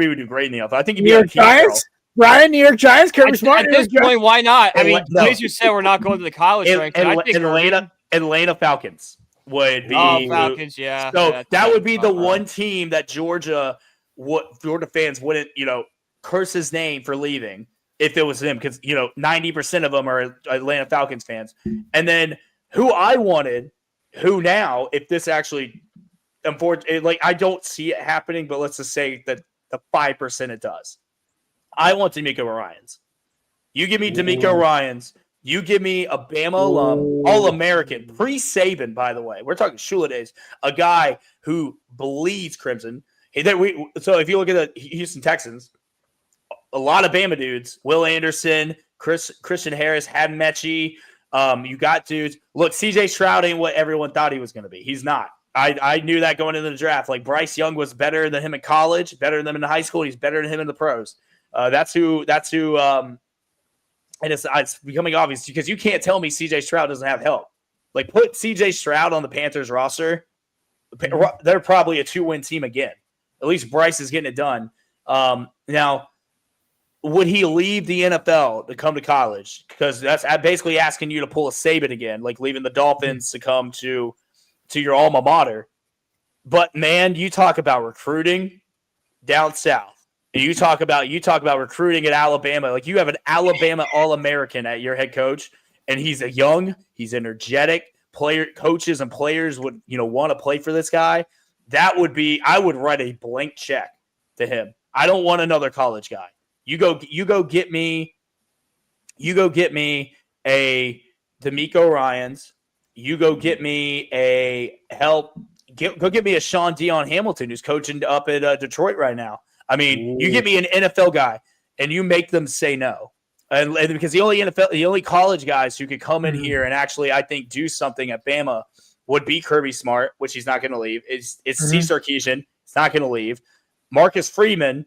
would do great in the NFL. I think he'd be on Giants. Brian, New York Giants, Kirby Smart. At this point, why not? I mean, as you said, we're not going to the college rank. Atlanta Falcons would be. Oh, Falcons, yeah. So that would be the one team that Georgia fans wouldn't, curse his name for leaving if it was him, because 90% of them are Atlanta Falcons fans. And then who I wanted, who now, if this actually, unfortunately, I don't see it happening, but let's just say that the 5% it does. I want D'Amico Ryans. You give me D'Amico Ryans. You give me a Bama alum, All-American, pre-Saban, by the way. We're talking Shula days. A guy who bleeds crimson. So if you look at the Houston Texans, a lot of Bama dudes, Will Anderson, Christian Harris, Haddon Mechie. You got dudes. Look, CJ Stroud ain't what everyone thought he was going to be. He's not. I knew that going into the draft. Like Bryce Young was better than him in college, better than him in high school. He's better than him in the pros. That's who. And it's becoming obvious because you can't tell me CJ Stroud doesn't have help. Like put CJ Stroud on the Panthers roster, they're probably a 2-win team again. At least Bryce is getting it done. Now, would he leave the NFL to come to college? Because that's basically asking you to pull a Saban again, like leaving the Dolphins to come to your alma mater. But man, you talk about recruiting down south. You talk about recruiting at Alabama. Like you have an Alabama All-American at your head coach, and he's he's energetic. Coaches and players would want to play for this guy. I would write a blank check to him. I don't want another college guy. You go get me a D'Amico Ryans. You go get me go get me a Sean Dion Hamilton who's coaching up at Detroit right now. I mean, you get me an NFL guy and you make them say no. And because the only college guys who could come in here and actually, I think, do something at Bama would be Kirby Smart, which he's not going to leave. It's Steve Sarkisian. He's not going to leave. Marcus Freeman,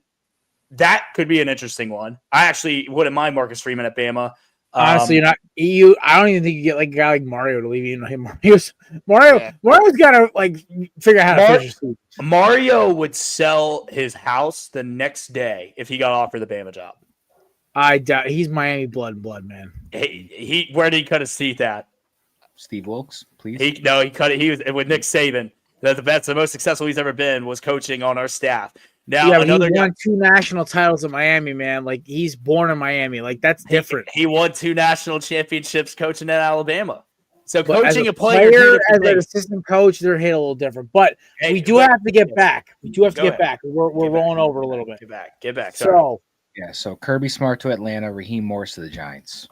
that could be an interesting one. I actually wouldn't mind Marcus Freeman at Bama. Honestly, you're not EU. I don't even think you get like a guy like Mario to leave. You know, Mario's got to figure out how to finish. Mario would sell his house the next day if he got offered the Bama job. I doubt he's Miami blood, man. He where did he cut his teeth at? Steve Wilkes, please. He cut it. He was with Nick Saban. That's the most successful he's ever been was coaching on our staff. Now he won 2 national titles at Miami, man. Like he's born in Miami. Like that's different. He won 2 national championships coaching at Alabama. So but coaching a player as an assistant coach, they're hit a little different. But we do have to get back. We do have to get back. We're rolling over a little bit. Get back. Sorry. So Kirby Smart to Atlanta, Raheem Morris to the Giants.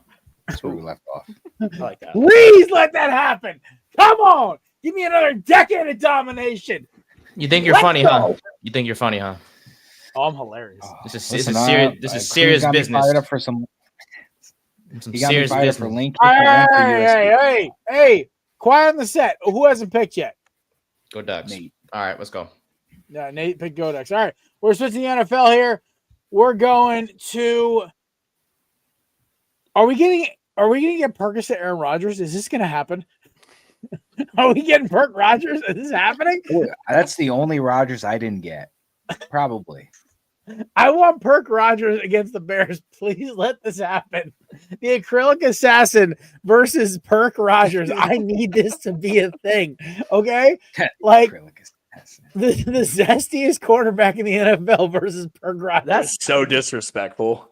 That's where we left off. I like that. Please let that happen. Come on. Give me another decade of domination. You think you're funny, huh? You think you're funny, huh? Oh, I'm hilarious. This is serious business. Fired up for some serious business for Link. Hey, quiet on the set. Who hasn't picked yet? Go Ducks. Nate. All right, let's go. Yeah, Nate picked Go Ducks. All right, we're switching the NFL here. We're going to. Are we getting Perkins to Aaron Rodgers? Is this going to happen? Are we getting Perk Rodgers? Is this happening? That's the only Rodgers I didn't get. Probably. I want Perk Rodgers against the Bears. Please let this happen. The acrylic assassin versus Perk Rodgers. I need this to be a thing. Okay? Like the zestiest quarterback in the NFL versus Perk Rodgers. That's so disrespectful.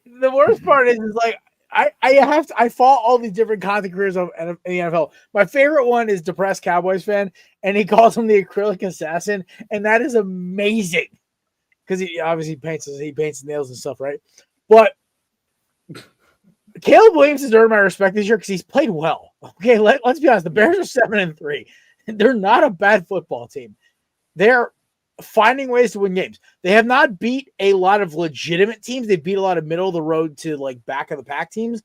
The worst part is like I follow all these different content creators in the NFL. My favorite one is depressed Cowboys fan, and he calls him the acrylic assassin, and that is amazing because he obviously paints nails and stuff, right? But Caleb Williams has earned my respect this year because he's played well. Okay, let's be honest. The Bears are 7-3. They're not a bad football team. They're finding ways to win games. They have not beat a lot of legitimate teams. They beat a lot of middle of the road to like back of the pack teams,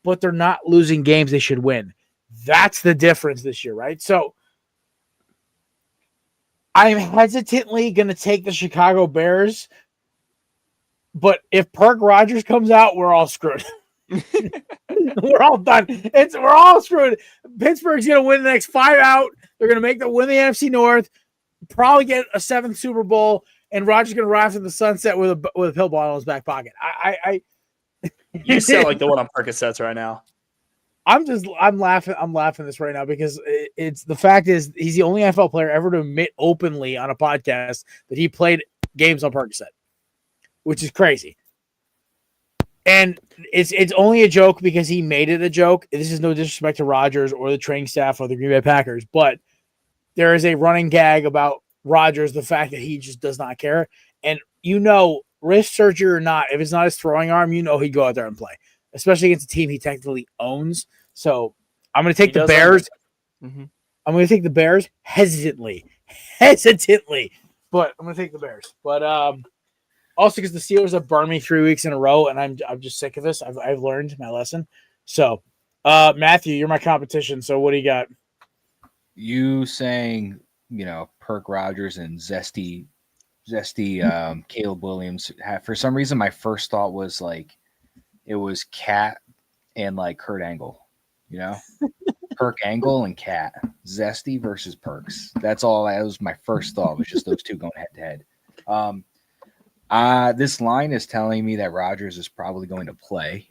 but they're not losing games they should win. That's the difference this year, right? So I'm hesitantly going to take the Chicago Bears, but if Perk Rodgers comes out, we're all screwed. We're all done. We're all screwed. Pittsburgh's going to win the next 5 out. They're going to win the NFC North. Probably get a 7th Super Bowl, and Rodgers going to ride to the sunset with a pill bottle in his back pocket. You sound like the one on Percocets right now. I'm laughing this right now because it's the fact is he's the only NFL player ever to admit openly on a podcast that he played games on Percocet, which is crazy. And it's only a joke because he made it a joke. This is no disrespect to Rodgers or the training staff or the Green Bay Packers, but there is a running gag about Rodgers, the fact that he just does not care. And wrist surgery or not, if it's not his throwing arm, he'd go out there and play, especially against a team he technically owns. So I'm going to take the Bears. I'm going to take the Bears hesitantly, but I'm going to take the Bears. But also because the Steelers have burned me 3 weeks in a row, and I'm just sick of this. I've learned my lesson. So Matthew, you're my competition. So what do you got? You saying, Perk Rodgers and zesty Caleb Williams. For some reason, my first thought was like it was Cat and like Kurt Angle, Perk Angle and Cat. Zesty versus Perks. That's all. That was my first thought. Was just those two going head to head. This line is telling me that Rodgers is probably going to play.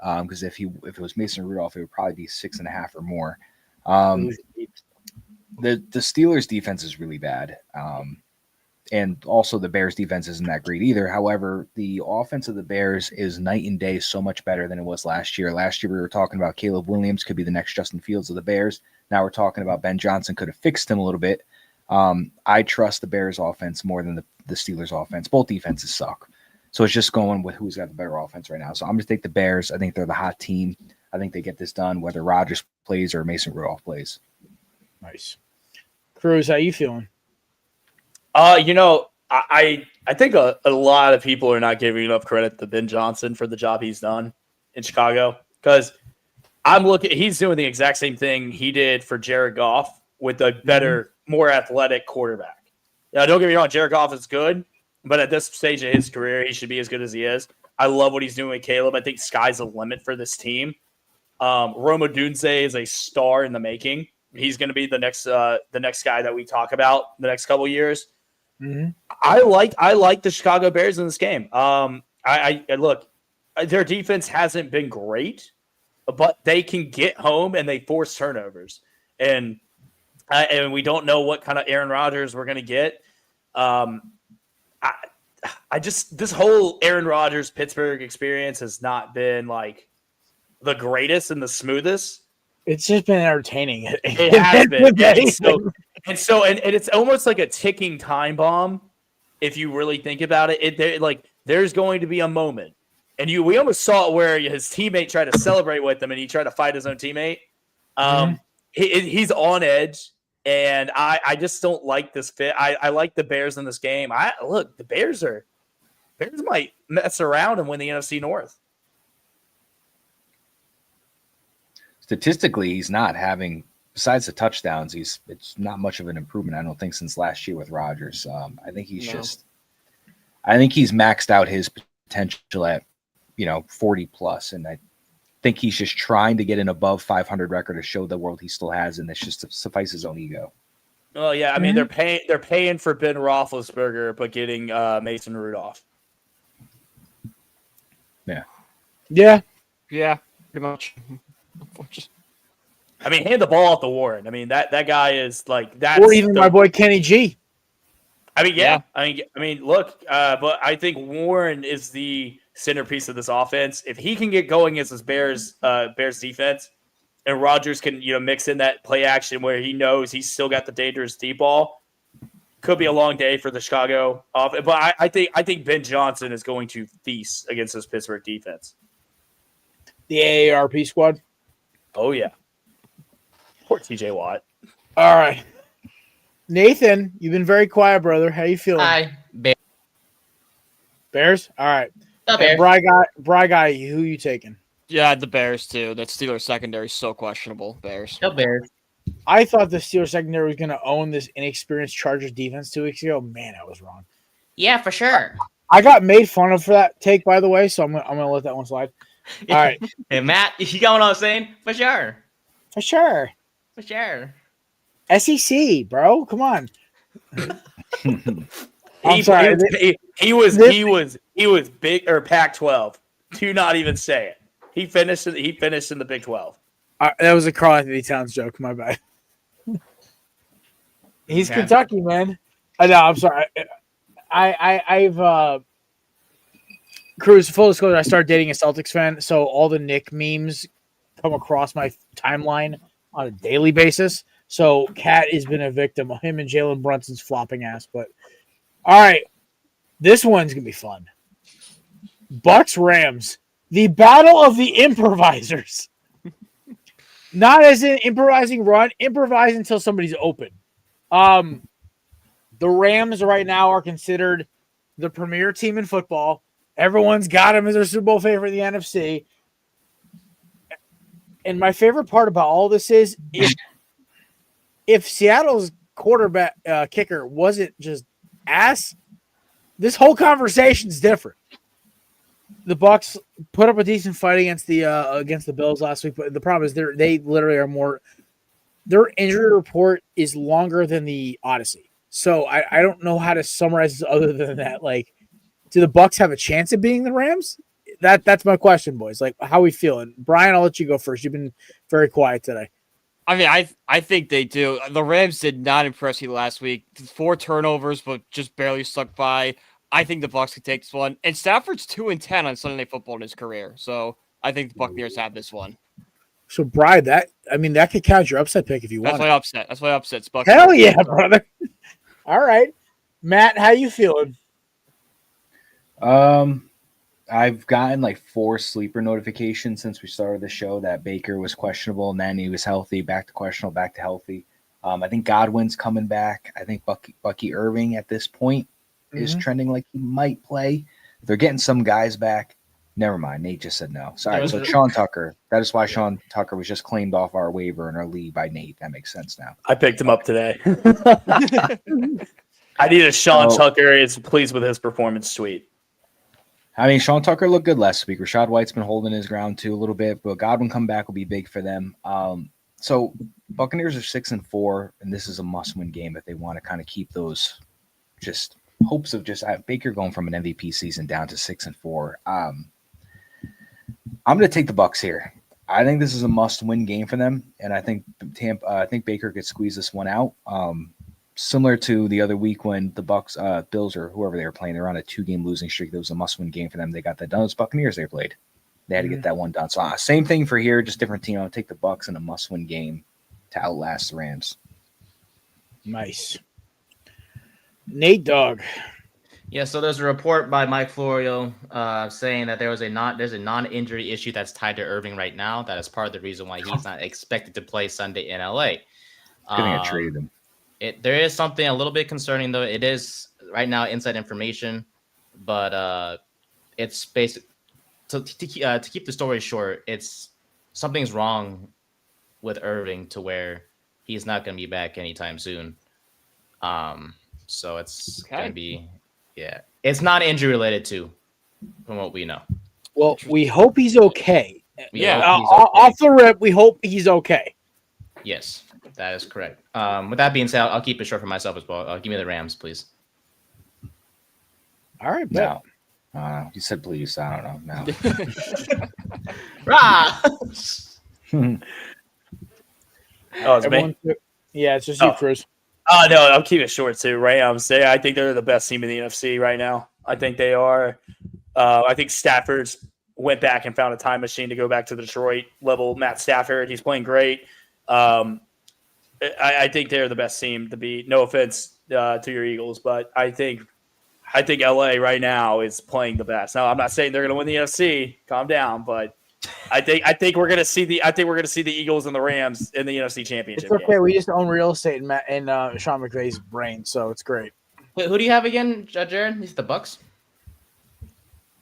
because if it was Mason Rudolph, it would probably be 6.5 or more. The Steelers' defense is really bad, and also the Bears' defense isn't that great either. However, the offense of the Bears is night and day, so much better than it was last year. Last year we were talking about Caleb Williams could be the next Justin Fields of the Bears. Now we're talking about Ben Johnson could have fixed him a little bit. I trust the Bears' offense more than the Steelers' offense. Both defenses suck. So it's just going with who's got the better offense right now. So I'm going to take the Bears. I think they're the hot team. I think they get this done, whether Rodgers plays or Mason Rudolph plays. Nice. Cruz, how you feeling? I think a lot of people are not giving enough credit to Ben Johnson for the job he's done in Chicago, because he's doing the exact same thing he did for Jared Goff with a better, more athletic quarterback. Now, don't get me wrong, Jared Goff is good, but at this stage of his career, he should be as good as he is. I love what he's doing with Caleb. I think sky's the limit for this team. Rome Odunze is a star in the making. He's going to be the next guy that we talk about the next couple of years. Mm-hmm. I like the Chicago Bears in this game. I look, their defense hasn't been great, but they can get home and they force turnovers, and we don't know what kind of Aaron Rodgers we're going to get. This whole Aaron Rodgers Pittsburgh experience has not been like the greatest and the smoothest. It's just been entertaining. It has been. And it's almost like a ticking time bomb if you really think about it. There's going to be a moment, and we almost saw it where his teammate tried to celebrate with him, and he tried to fight his own teammate. He's on edge, and I just don't like this fit. I like the Bears in this game. The Bears might mess around and win the NFC North. Statistically, he's not having, besides the touchdowns, it's not much of an improvement, I don't think, since last year with Rodgers. I think he's maxed out his potential at 40 plus, and I think he's just trying to get an above 500 record to show the world he still has, and it's just to suffice his own ego. Oh yeah, I mean they're paying for Ben Roethlisberger, but getting Mason Rudolph. Yeah, pretty much. I mean, hand the ball off to Warren. I mean that guy is like that. Or even my boy Kenny G. I mean, yeah. I mean, look. But I think Warren is the centerpiece of this offense. If he can get going against this Bears defense, and Rodgers can mix in that play action where he knows he's still got the dangerous deep ball, could be a long day for the Chicago offense. But I think Ben Johnson is going to feast against this Pittsburgh defense. The AARP squad. Oh yeah. Poor TJ Watt. All right. Nathan, you've been very quiet, brother. How you feeling? Hi, Bears? All right. Bears. Bry guy, who you taking? Yeah, the Bears too. That Steelers secondary is so questionable. Bears. No Bears. I thought the Steelers secondary was going to own this inexperienced Chargers defense 2 weeks ago. Man, I was wrong. Yeah, for sure. I got made fun of for that take, by the way, so I'm gonna let that one slide. All right. Hey, Matt, you got what I'm saying? For sure. For sure. For sure. SEC, bro. Come on. I'm sorry. He was big or Pac-12. Do not even say it. He finished in the Big 12. That was a Carl Anthony Towns joke. My bad. He's Kentucky, man. No, I'm sorry. I've Cruz, full disclosure, I started dating a Celtics fan, so all the Nick memes come across my timeline on a daily basis. So Cat has been a victim of him and Jalen Brunson's flopping ass. But all right, this one's gonna be fun. Bucks Rams, the battle of the improvisers. Not as in improvising run, improvise until somebody's open. The Rams right now are considered the premier team in football. Everyone's got them as their Super Bowl favorite in the NFC. And my favorite part about all this is if Seattle's quarterback kicker wasn't just ass, this whole conversation's different. The Bucs put up a decent fight against the Bills last week, but the problem is they literally are more. Their injury report is longer than the Odyssey, so I don't know how to summarize this other than that. Like, do the Bucs have a chance of beating the Rams? That's my question, boys. Like, how we feeling? Brian, I'll let you go first. You've been very quiet today. I mean, I think they do. The Rams did not impress you last week. 4 turnovers, but just barely stuck by. I think the Bucs could take this one. And Stafford's 2-10 on Sunday Night Football in his career. So I think the Buccaneers have this one. So, Brian, that could count your upset pick if you want. That's my upset. Buccaneers. Hell yeah, brother. All right. Matt, how you feeling? I've gotten like 4 sleeper notifications since we started the show that Baker was questionable, and then he was healthy, back to questionable, back to healthy. I think Godwin's coming back. I think Bucky Irving at this point is trending like he might play. They're getting some guys back. Never mind. Nate just said no. Sorry. So Sean Tucker. That is why Sean Tucker was just claimed off our waiver in our league by Nate. That makes sense now. I picked him up today. I need a Sean Tucker is pleased with his performance tweet. I mean, Sean Tucker looked good last week. Rashad White's been holding his ground too a little bit, but Godwin come back will be big for them. So Buccaneers are 6-4, and this is a must-win game if they want to kind of keep those just hopes of just Baker going from an MVP season down to 6-4. I'm going to take the Bucs here. I think this is a must-win game for them, and I think Baker could squeeze this one out. Similar to the other week when the Bucs, Bills, or whoever they were playing, they were on a 2-game losing streak. That was a must-win game for them. They got that done. It's Buccaneers they played. They had to get that one done. So same thing for here, just different team. I'll take the Bucs in a must-win game to outlast the Rams. Nice. Nate Dogg. Yeah, so there's a report by Mike Florio saying that there's a non-injury issue that's tied to Irving right now. That is part of the reason why he's not expected to play Sunday in LA. Good thing I traded him. There is something a little bit concerning, though. It is right now inside information, but it's basic. To keep the story short, something's wrong with Irving to where he's not going to be back anytime soon. So it's going to be, it's not injury related too, from what we know. Well, we hope he's okay. Off the rip, we hope he's okay. Yes. That is correct. With that being said, I'll keep it short for myself as well. Give me the Rams, please. All right, no. You said please. I don't know. No. It's me. Yeah, it's just you, Cruz. Oh no, I'll keep it short too. Rams. I think they're the best team in the NFC right now. I think they are. I think Stafford's went back and found a time machine to go back to the Detroit level. Matt Stafford, he's playing great. I think they're the best team to beat. No offense to your Eagles, but I think LA right now is playing the best. Now I'm not saying they're going to win the NFC. Calm down, but I think we're going to see the Eagles and the Rams in the NFC Championship. It's okay. Game. We just own real estate in Sean McVay's brain, so it's great. Wait, who do you have again, Jared? He's the Bucs.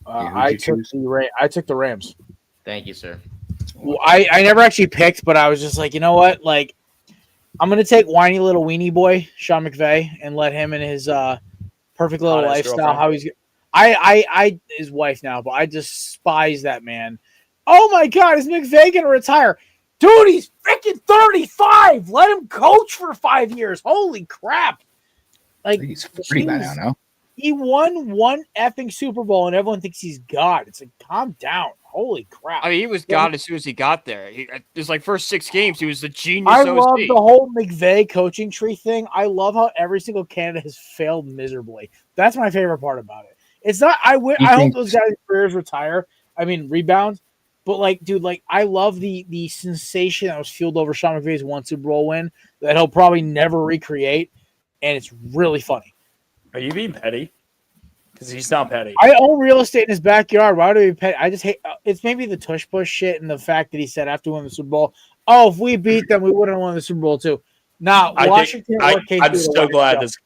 I took the Rams. Thank you, sir. Well, I never actually picked, but I was just like, you know what, like. I'm going to take whiny little weenie boy, Sean McVay, and let him in his perfect little lifestyle. How he's I his wife now, but I despise that man. Oh, my God, is McVay going to retire? Dude, he's freaking 35. Let him coach for 5 years. Holy crap. Like, he's 40 by now, no? He won one effing Super Bowl, and everyone thinks he's God. It's like, calm down. Holy crap. I mean, he was God as soon as he got there. His first 6 games, he was the genius. I love the whole McVay coaching tree thing. I love how every single candidate has failed miserably. That's my favorite part about it. It's not, I hope those guys' careers retire. I mean, rebound. But, like, dude, like, I love the sensation that was fueled over Sean McVay's one Super Bowl win that he'll probably never recreate. And it's really funny. Are you being petty? Because he's not petty. I own real estate in his backyard. Why do we pay? I just hate it's maybe the tush push shit and the fact that he said after winning the Super Bowl, if we beat them, we wouldn't have won the Super Bowl too. Now, Washington. I'm so glad this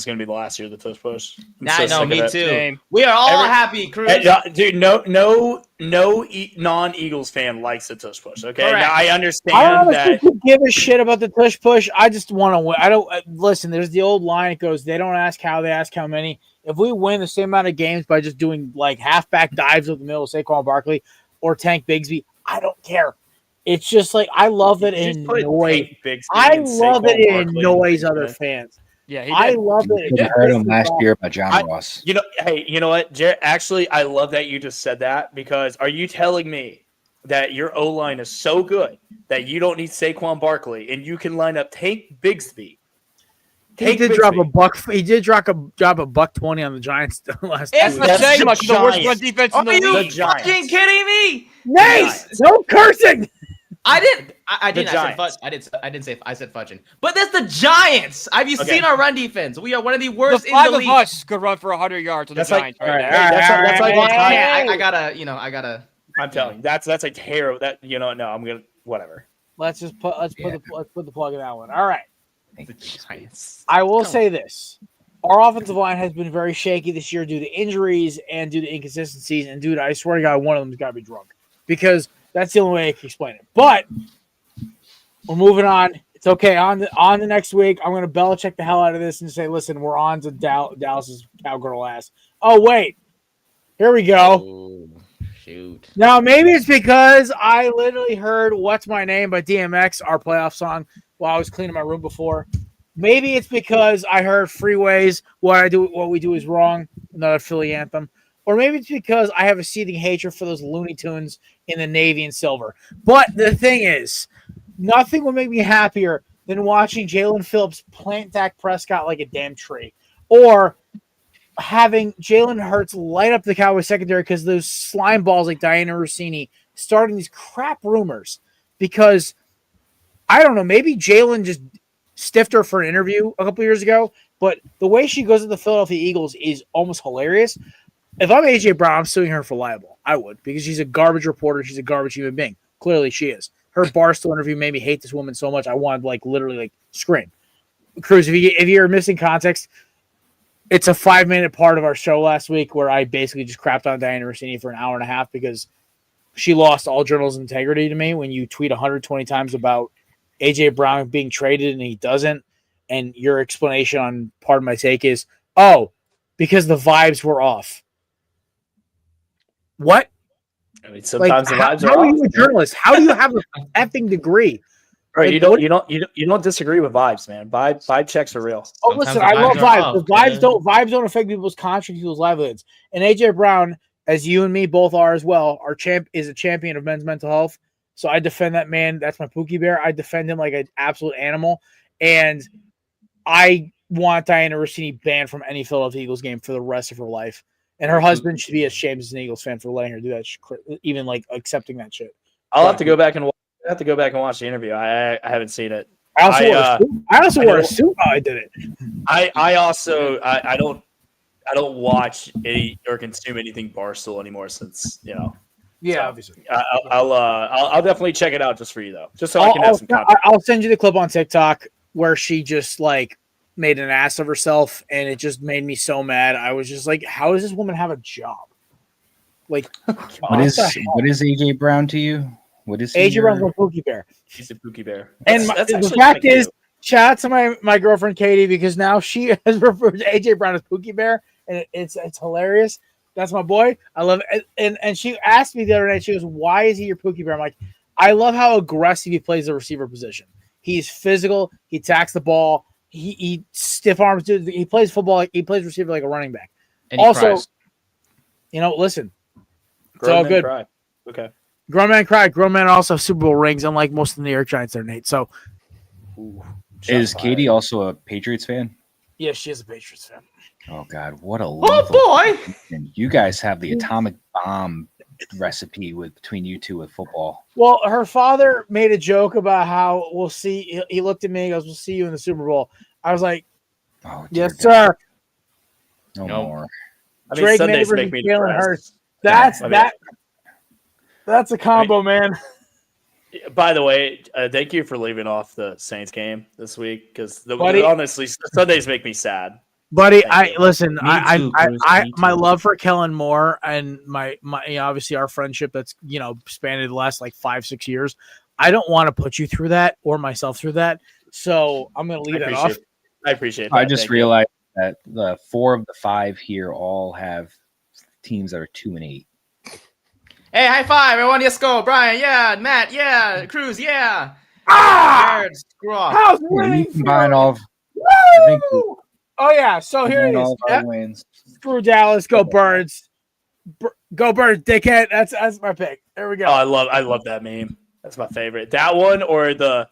is going to be the last year of the tush push. I know, me too. We are all happy, Cruz. Dude, no non-Eagles fan likes the tush push. Okay, correct. Now I understand I don't give a shit about the tush push. I just want to win. I don't listen. There's the old line. It goes, they don't ask how, they ask how many. If we win the same amount of games by just doing like halfback dives with the middle of Saquon Barkley or Tank Bigsby, I don't care. It's just like I love that it annoys. I love that it annoys other fans. Yeah, he did. I love it. You heard him last year by John Ross. You know, hey, you know what, Jared? Actually, I love that you just said that because are you telling me that your O-line is so good that you don't need Saquon Barkley and you can line up Tank Bigsby? He did drop a buck. He did drop a $120 on the Giants last It's week. not saying much. The worst Giants. run defense in the Are you league. fucking kidding me? Nice. No cursing. I didn't. I didn't. I said Giants. fudge. I didn't say. I said fudging. But that's the Giants. Have you seen our run defense? We are one of the The worst in five the of league. us could run for 100 yards on the That's like- Giants all right right, now. all right. That's like Well, the Giants. I gotta. I'm telling you, that's a terrible. That no, I'm gonna whatever. Let's put the plug in that one. All right. The Giants. I will say this. Our offensive line has been very shaky this year due to injuries and due to inconsistencies. And dude, I swear to God, one of them's got to be drunk because that's the only way I can explain it. But we're moving on. It's okay. On the next week, I'm going to Belichick the hell out of this and say, listen, we're on to Dallas's cowgirl ass. Oh, wait. Here we go. Oh, shoot. Now, maybe it's because I literally heard What's My Name by DMX, our playoff song, while I was cleaning my room before. Maybe it's because I heard Freeways, What We Do Is Wrong, another Philly anthem. Or maybe it's because I have a seething hatred for those Looney Tunes in the navy and silver. But the thing is, nothing would make me happier than watching Jalen Phillips plant Dak Prescott like a damn tree. Or having Jalen Hurts light up the Cowboys secondary because those slime balls like Diana Rossini starting these crap rumors. Because, I don't know, maybe Jalen just stiffed her for an interview a couple years ago, but the way she goes to the Philadelphia Eagles is almost hilarious. If I'm AJ Brown, I'm suing her for libel. I would, because she's a garbage reporter. She's a garbage human being. Clearly she is. Her Barstool interview made me hate this woman so much I wanted to literally scream. Cruz, if you're missing context, it's a 5-minute part of our show last week where I basically just crapped on Diana Rossini for an hour and a half because she lost all journalism integrity to me when you tweet 120 times about AJ Brown being traded and he doesn't, and your explanation on part of my take is, because the vibes were off. What? I mean, sometimes the vibes are how are off. you a journalist? How do you have an effing degree? Right, you don't disagree with vibes, man. Vibe checks are real. Oh, Sometimes listen, the I love vibes are vibes. off, The vibes man. don't affect people's contracts, people's livelihoods. And AJ Brown, as you and me both are as well, is a champion of men's mental health. So I defend that man. That's my Pookie Bear. I defend him like an absolute animal. And I want Diana Rossini banned from any Philadelphia Eagles game for the rest of her life. And her husband should be ashamed as an Eagles fan for letting her do that, even accepting that shit. I'll have to go back and watch the interview. I haven't seen it. I also wore a suit while I did it. I don't watch any or consume anything Barstool anymore since Yeah, so, obviously. I'll definitely check it out just for you though, just so I can have some content. I'll send you the clip on TikTok where she just made an ass of herself, and it just made me so mad. I was just like, how does this woman have a job? What is AJ Brown to you? What is AJ Brown's my Pookie Bear? He's a Pookie Bear. And the fact is, shout out to my girlfriend Katie because now she has referred to AJ Brown as Pookie Bear, and it's hilarious. That's my boy. I love it. And she asked me the other night, she goes, why is he your Pookie Bear? I'm like, I love how aggressive he plays the receiver position. He's physical. He attacks the ball. He stiff arms. Dude, he plays football. He plays receiver like a running back. And he cries. Listen, it's all good. Cry. Okay. Grown man cried. Grown man also have Super Bowl rings, unlike most of the New York Giants there, Nate. So, is Katie also a Patriots fan? yeah, she is a Patriots fan. Oh God, what a Oh boy! And you guys have the atomic bomb recipe between you two with football. Well, her father made a joke about how we'll see. He looked at me and goes, "We'll see you in the Super Bowl." I was like, Oh, "Yes, dear sir." God. No Nope. more. I mean, Drake Sundays Neighbors make and me Jalen depressed. Hurts. That's a combo, man. By the way, thank you for leaving off the Saints game this week because Buddy. honestly, Sundays make me sad. Buddy, Thank you. listen. Me I too, Bruce, me my too. love for Kellen Moore and my obviously our friendship that's spanned the last 5-6 years. I don't want to put you through that or myself through that, so I'm going to leave that off. I appreciate that. I just Thank you. realized that the 4 of the 5 here all have teams that are 2-8. Hey, high five, everyone! Let's go, Brian. Yeah, Matt. Yeah, Cruz. Yeah. Ah, Jared, screw off. how's Yeah, winning? you combine all. I think Oh yeah, so here it is. All Yep. wins. Screw Dallas, go Birds. Go Birds, dickhead. That's my pick. There we go. Oh, I love that meme. That's my favorite. That one or the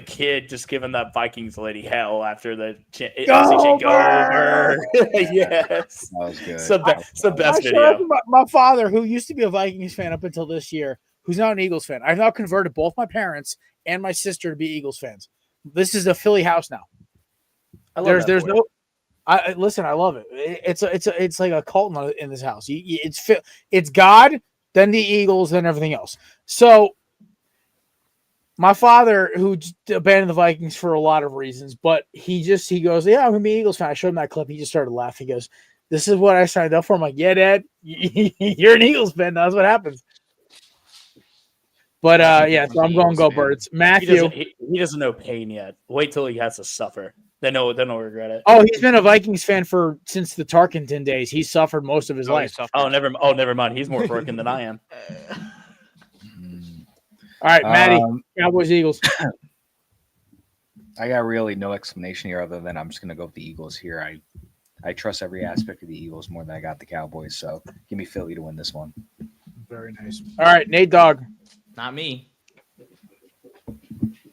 kid just giving that Vikings lady hell after the Go Bird. Yes. That was good. It's the best video. Shout out to my father, who used to be a Vikings fan up until this year, who's now an Eagles fan. I've now converted both my parents and my sister to be Eagles fans. This is a Philly house now. There's no. Listen. I love it. It's like a cult in this house. It's God, then the Eagles, then everything else. So my father, who abandoned the Vikings for a lot of reasons, but he goes, yeah, I'm gonna be an Eagles fan. I showed him that clip. He just started laughing. He goes, "This is what I signed up for." I'm like, "Yeah, Dad, you're an Eagles fan. That's what happens." But yeah, so I'm going go Birds. Matthew, he doesn't know pain yet. Wait till he has to suffer. Then he'll regret it. Oh, he's been a Vikings fan since the Tarkenton days. He suffered most of his life. Never mind. He's more broken than I am. All right, Matty, Cowboys, Eagles. I got really no explanation here other than I'm just gonna go with the Eagles here. I trust every aspect of the Eagles more than I got the Cowboys. So give me Philly to win this one. Very nice. All right, Nate Dogg. Not me.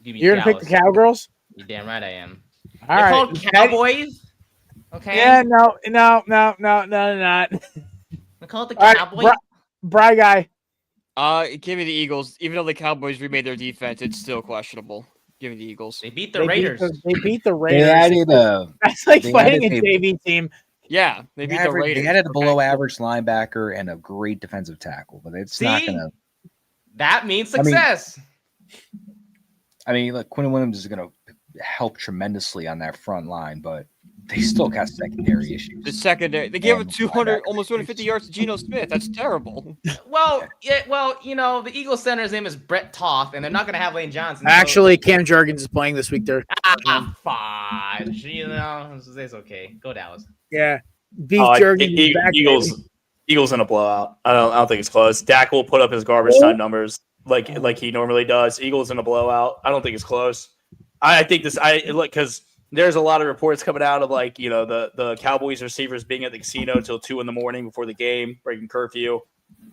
You're gonna pick the Cowgirls? You're damn right I am. All They're right, called Cowboys. Okay. Yeah, no, not. They call it the Cowboys. Right, Bry guy. Give me the Eagles. Even though the Cowboys remade their defense, it's still questionable. Give me the Eagles. They beat the Raiders. They beat the Raiders. That's like fighting a JV team. Yeah, they beat the Raiders. They added a below-average linebacker and a great defensive tackle, but it's not gonna. That means success. I mean, look, Quinn Williams is gonna help tremendously on that front line, but they still got secondary issues. The secondary, they gave him 200, almost 250 yards to Geno Smith. That's terrible. Well, the Eagles center's name is Brett Toth, and they're not going to have Lane Johnson. Actually, Cam Jurgens is playing this week there. Fine. It's okay. Go Dallas. Yeah. Beat Jurgens back. Eagles in a blowout. I don't think it's close. Dak will put up his garbage time numbers like he normally does. Eagles in a blowout. I don't think it's close. I think this. Because there's a lot of reports coming out of the Cowboys receivers being at the casino till 2 a.m. before the game, breaking curfew.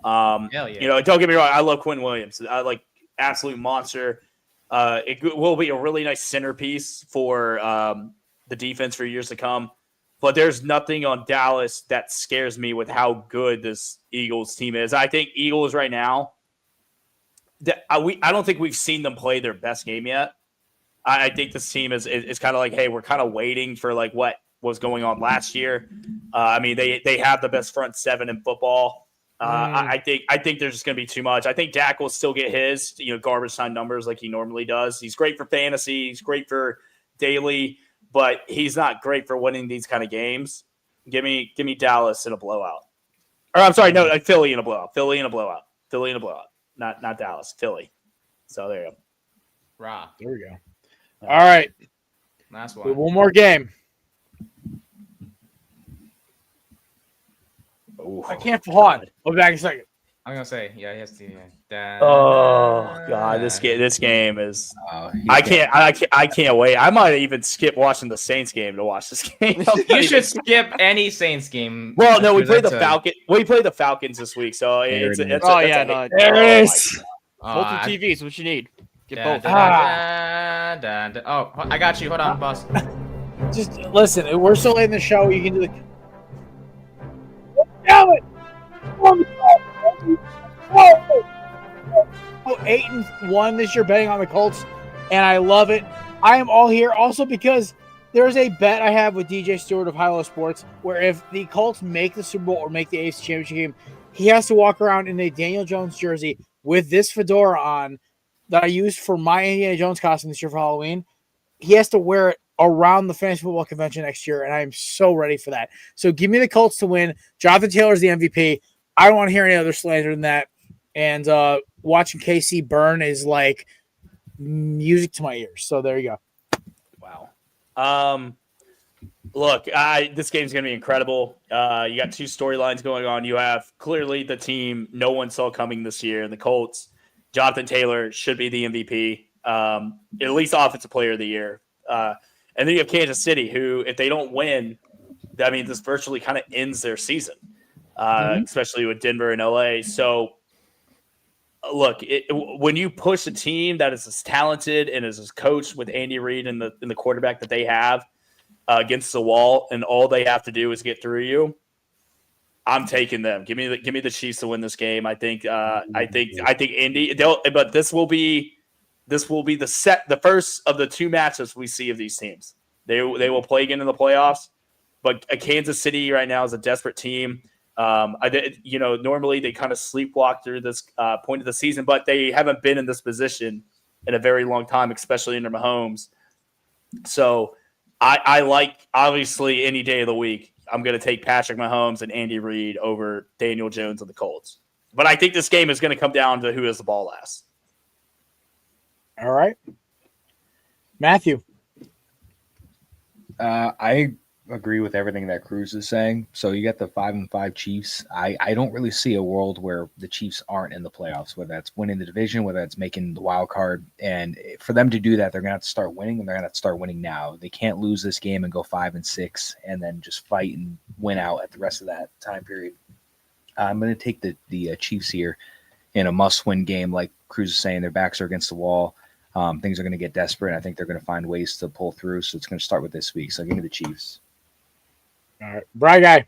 Hell yeah. Don't get me wrong. I love Quinn Williams. I like absolute monster. It will be a really nice centerpiece for the defense for years to come. But there's nothing on Dallas that scares me with how good this Eagles team is. I think Eagles right now. I don't think we've seen them play their best game yet. I think this team is kind of like, hey, we're kind of waiting for like what was going on last year. I mean, they have the best front seven in football. I think there's just going to be too much. I think Dak will still get his garbage time numbers like he normally does. He's great for fantasy. He's great for daily, but he's not great for winning these kind of games. Give me Dallas in a blowout. Or I'm sorry, no, Philly in a blowout. Philly in a blowout. Not Dallas. Philly. So there you go. Rah. There we go. All right. Last one. One more game. Ooh. I can't hold on. I'll be back in a second. I'm gonna say, yeah, he has to. Oh God, this game is. I can't wait. I might even skip watching the Saints game to watch this game. You should skip any Saints game. Well, no, we play the Falcons. We play the Falcons this week, so it's. There it is. Multiple TV is what you need. Get both. Oh, I got you. Hold on, boss. Just listen. We're still in the show. You can do the. Damn it! 8-1 this year betting on the Colts, and I love it. I am all here also because there's a bet I have with DJ Stewart of Hilo Sports where if the Colts make the Super Bowl or make the AFC Championship game, he has to walk around in a Daniel Jones jersey with this fedora on that I used for my Indiana Jones costume this year for Halloween. He has to wear it around the fantasy football convention next year, and I am so ready for that. So give me the Colts to win. Jonathan Taylor's the MVP. I don't want to hear any other slander than that. And watching KC burn is like music to my ears. So there you go. Wow. Look, this game's going to be incredible. You got two storylines going on. You have clearly the team no one saw coming this year, the Colts. Jonathan Taylor should be the MVP, at least offensive player of the year. And And then you have Kansas City, who, if they don't win, I mean, this virtually kind of ends their season, especially with Denver and LA. So, look, when you push a team that is as talented and is as coached with Andy Reid and the quarterback that they have against the wall, and all they have to do is get through you, I'm taking them. Give me the Chiefs to win this game. I think Indy. But this will be the first of the two matchups we see of these teams. They will play again in the playoffs. But Kansas City right now is a desperate team. Normally they kind of sleepwalk through this point of the season, but they haven't been in this position in a very long time, especially under Mahomes. So I like, obviously, any day of the week, I'm going to take Patrick Mahomes and Andy Reid over Daniel Jones and the Colts. But I think this game is going to come down to who has the ball last. All right. Matthew. I agree with everything that Cruz is saying. So you got the 5-5 Chiefs. I don't really see a world where the Chiefs aren't in the playoffs, whether that's winning the division, whether that's making the wild card. And for them to do that, they're going to have to start winning, and they're going to have to start winning now. They can't lose this game and go 5-6 and then just fight and win out at the rest of that time period. I'm going to take the Chiefs here in a must-win game. Like Cruz is saying, their backs are against the wall. Things are going to get desperate. I think they're going to find ways to pull through. So it's going to start with this week. So give me the Chiefs. All right. Bright guy.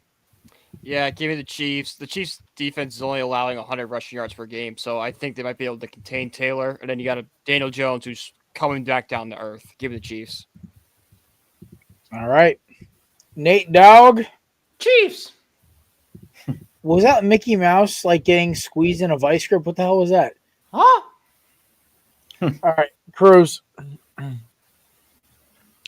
Yeah, give me the Chiefs. The Chiefs defense is only allowing 100 rushing yards per game, so I think they might be able to contain Taylor. And then you got a Daniel Jones who's coming back down to earth. Give me the Chiefs. All right. Nate Dogg. Chiefs. Was that Mickey Mouse like getting squeezed in a vice grip? What the hell was that? Huh? All right, Cruz.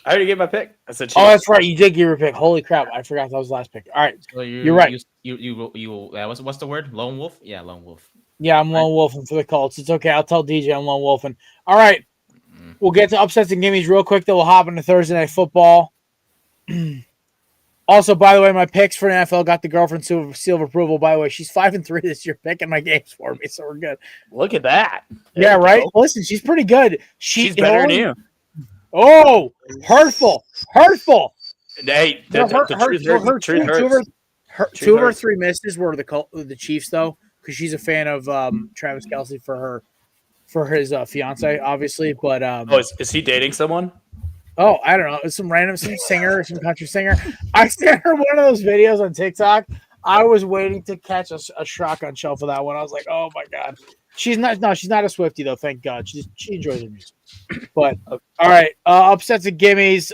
I already gave my pick. I said Chiefs. Oh, that's right. You did give your pick. Holy crap! I forgot that was the last pick. All right, So you're right. You what's the word? Lone wolf? Yeah, lone wolf. Yeah, I'm lone wolfing for the Colts. It's okay. I'll tell DJ I'm lone wolfing. All right, we'll get to upsets and gimmies real quick. Then we'll hop into Thursday Night Football. Also, by the way, my picks for NFL got the girlfriend seal of approval. By the way, she's 5-3 this year, picking my games for me, so we're good. Look at that. Yeah, right. Listen, she's pretty good. She's better than you. Oh, hurtful. Hey, Two of her 3 misses were the Chiefs, though, because she's a fan of Travis Kelce for his fiance, obviously. But is he dating someone? Oh, I don't know. It's some singer, some country singer. I sent her one of those videos on TikTok. I was waiting to catch a shotgun shell for that one. I was like, oh my God. She's not a Swiftie though, thank God. She enjoys her music. But all right, upsets and gimmies.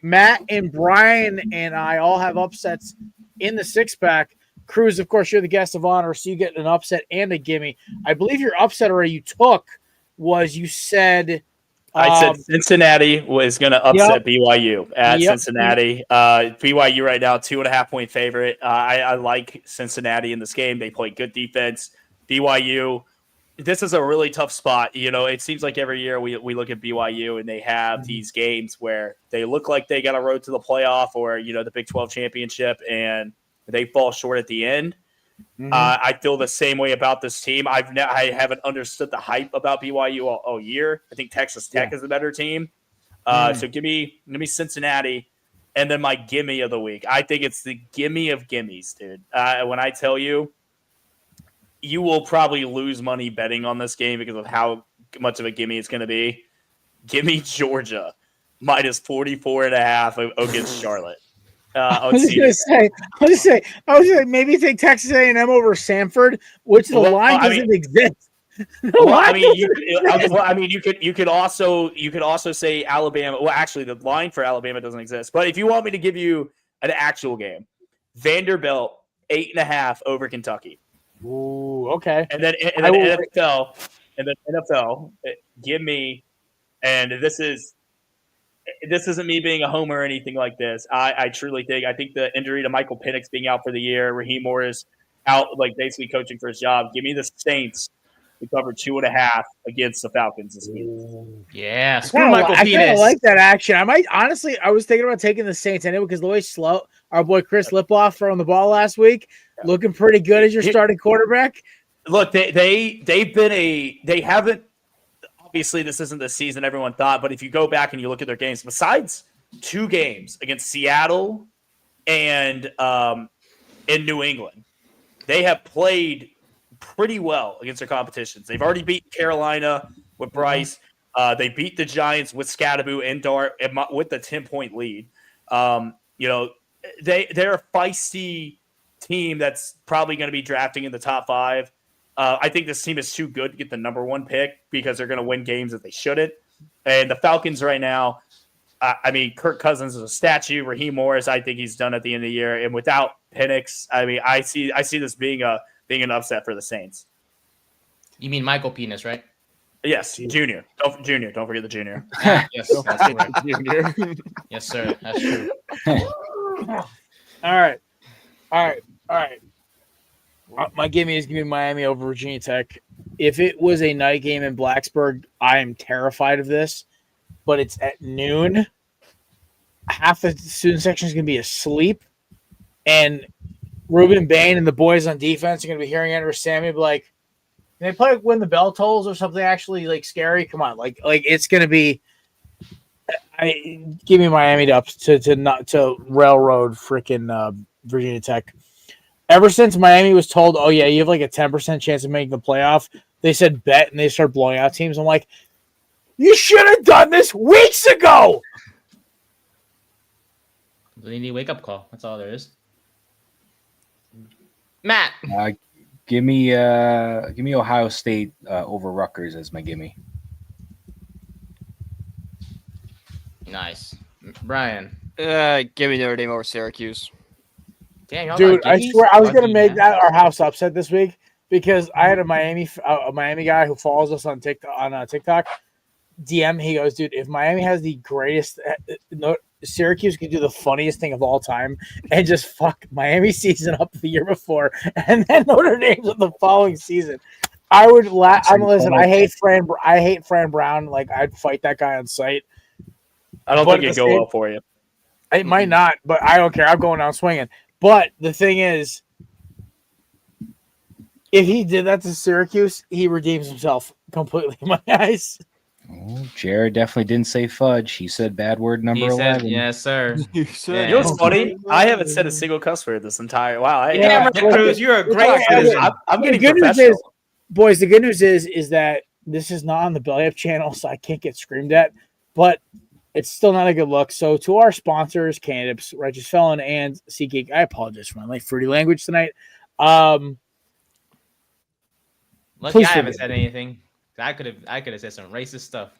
Matt and Brian and I all have upsets in the 6-pack. Cruz, of course, you're the guest of honor, so you get an upset and a gimme. I believe your upset already you took was you said I said Cincinnati was going to upset BYU at Cincinnati. BYU right now, 2.5-point favorite. I like Cincinnati in this game. They play good defense. BYU, this is a really tough spot. You know, it seems like every year we look at BYU and they have these games where they look like they got a road to the playoff or, you know, the Big 12 championship and they fall short at the end. I feel the same way about this team. I haven't understood the hype about BYU all year. I think Texas Tech is a better team. So give me Cincinnati, and then my gimme of the week. I think it's the gimme of gimmies, dude. When I tell you, you will probably lose money betting on this game because of how much of a gimme it's going to be. Gimme Georgia minus 44.5 against Charlotte. I was gonna say, maybe take Texas A&M over Samford, which the line doesn't exist. You could also say Alabama. Well, actually, the line for Alabama doesn't exist. But if you want me to give you an actual game, Vanderbilt 8.5 over Kentucky. Ooh, okay. And then NFL, give me, and this isn't me being a homer or anything like this. I truly think the injury to Michael Penix being out for the year, Raheem Morris out, like basically coaching for his job. Give me the Saints to cover 2.5 against the Falcons this week. Yeah, screw Michael Penix. I kind of like that action. I was thinking about taking the Saints anyway because the way our boy Chris Lipoff throwing the ball last week, looking pretty good as your starting quarterback. Look, they haven't. Obviously, this isn't the season everyone thought, but if you go back and you look at their games, besides 2 games against Seattle and in New England. They have played pretty well against their competitions. They've already beat Carolina with Bryce. They beat the Giants with Scadaboo and Dart with the 10-point lead. They're a feisty team that's probably going to be drafting in the top 5. I think this team is too good to get the number 1 pick because they're going to win games that they shouldn't. And the Falcons right now, Kirk Cousins is a statue. Raheem Morris, I think he's done at the end of the year. And without Penix, I see this being an upset for the Saints. You mean Michael Penis, right? Yes, Junior. Don't forget the Junior. Yes, that's correct. Junior. Yes, sir. That's true. All right. My gimme is giving Miami over Virginia Tech. If it was a night game in Blacksburg, I am terrified of this. But it's at noon. Half the student section is going to be asleep, and Ruben Bain and the boys on defense are going to be hearing Andrew Sammy be like, "Can they play when the bell tolls or something actually like scary? Come on, like it's going to be." Give me Miami to railroad freaking Virginia Tech. Ever since Miami was told, "Oh yeah, you have like a 10% chance of making the playoff," they said bet and they start blowing out teams. I'm like, you should have done this weeks ago. They need a wake-up call. That's all there is. Matt. Give me Ohio State over Rutgers as my gimme. Nice. Brian. Give me Notre Dame over Syracuse. Damn, y'all dude, I swear I was going to make that our house upset this week because I had a Miami guy who follows us on TikTok. DM, he goes, dude, if Miami has the greatest Syracuse could do the funniest thing of all time and just fuck Miami season up the year before and then Notre Dame's the following season. I would listen, I hate Fran Brown. Like, I'd fight that guy on sight. I don't think it'd go well for you. It might not, but I don't care. I'm going out swinging. But the thing is, if he did that to Syracuse, he redeems himself completely in my eyes. Oh, Jared definitely didn't say fudge. He said bad word number 11. Yes, sir. You know what's funny? I haven't said a single cuss word this entire. Wow. Cruz, you're a great citizen. I'm getting professional. Boys, the good news is that this is not on the Belly Up channel, so I can't get screamed at. But it's still not a good look. So to our sponsors, Candidates, Righteous Felon, and SeatGeek, I apologize for my late fruity language tonight. Lucky I haven't said anything. I could have said some racist stuff.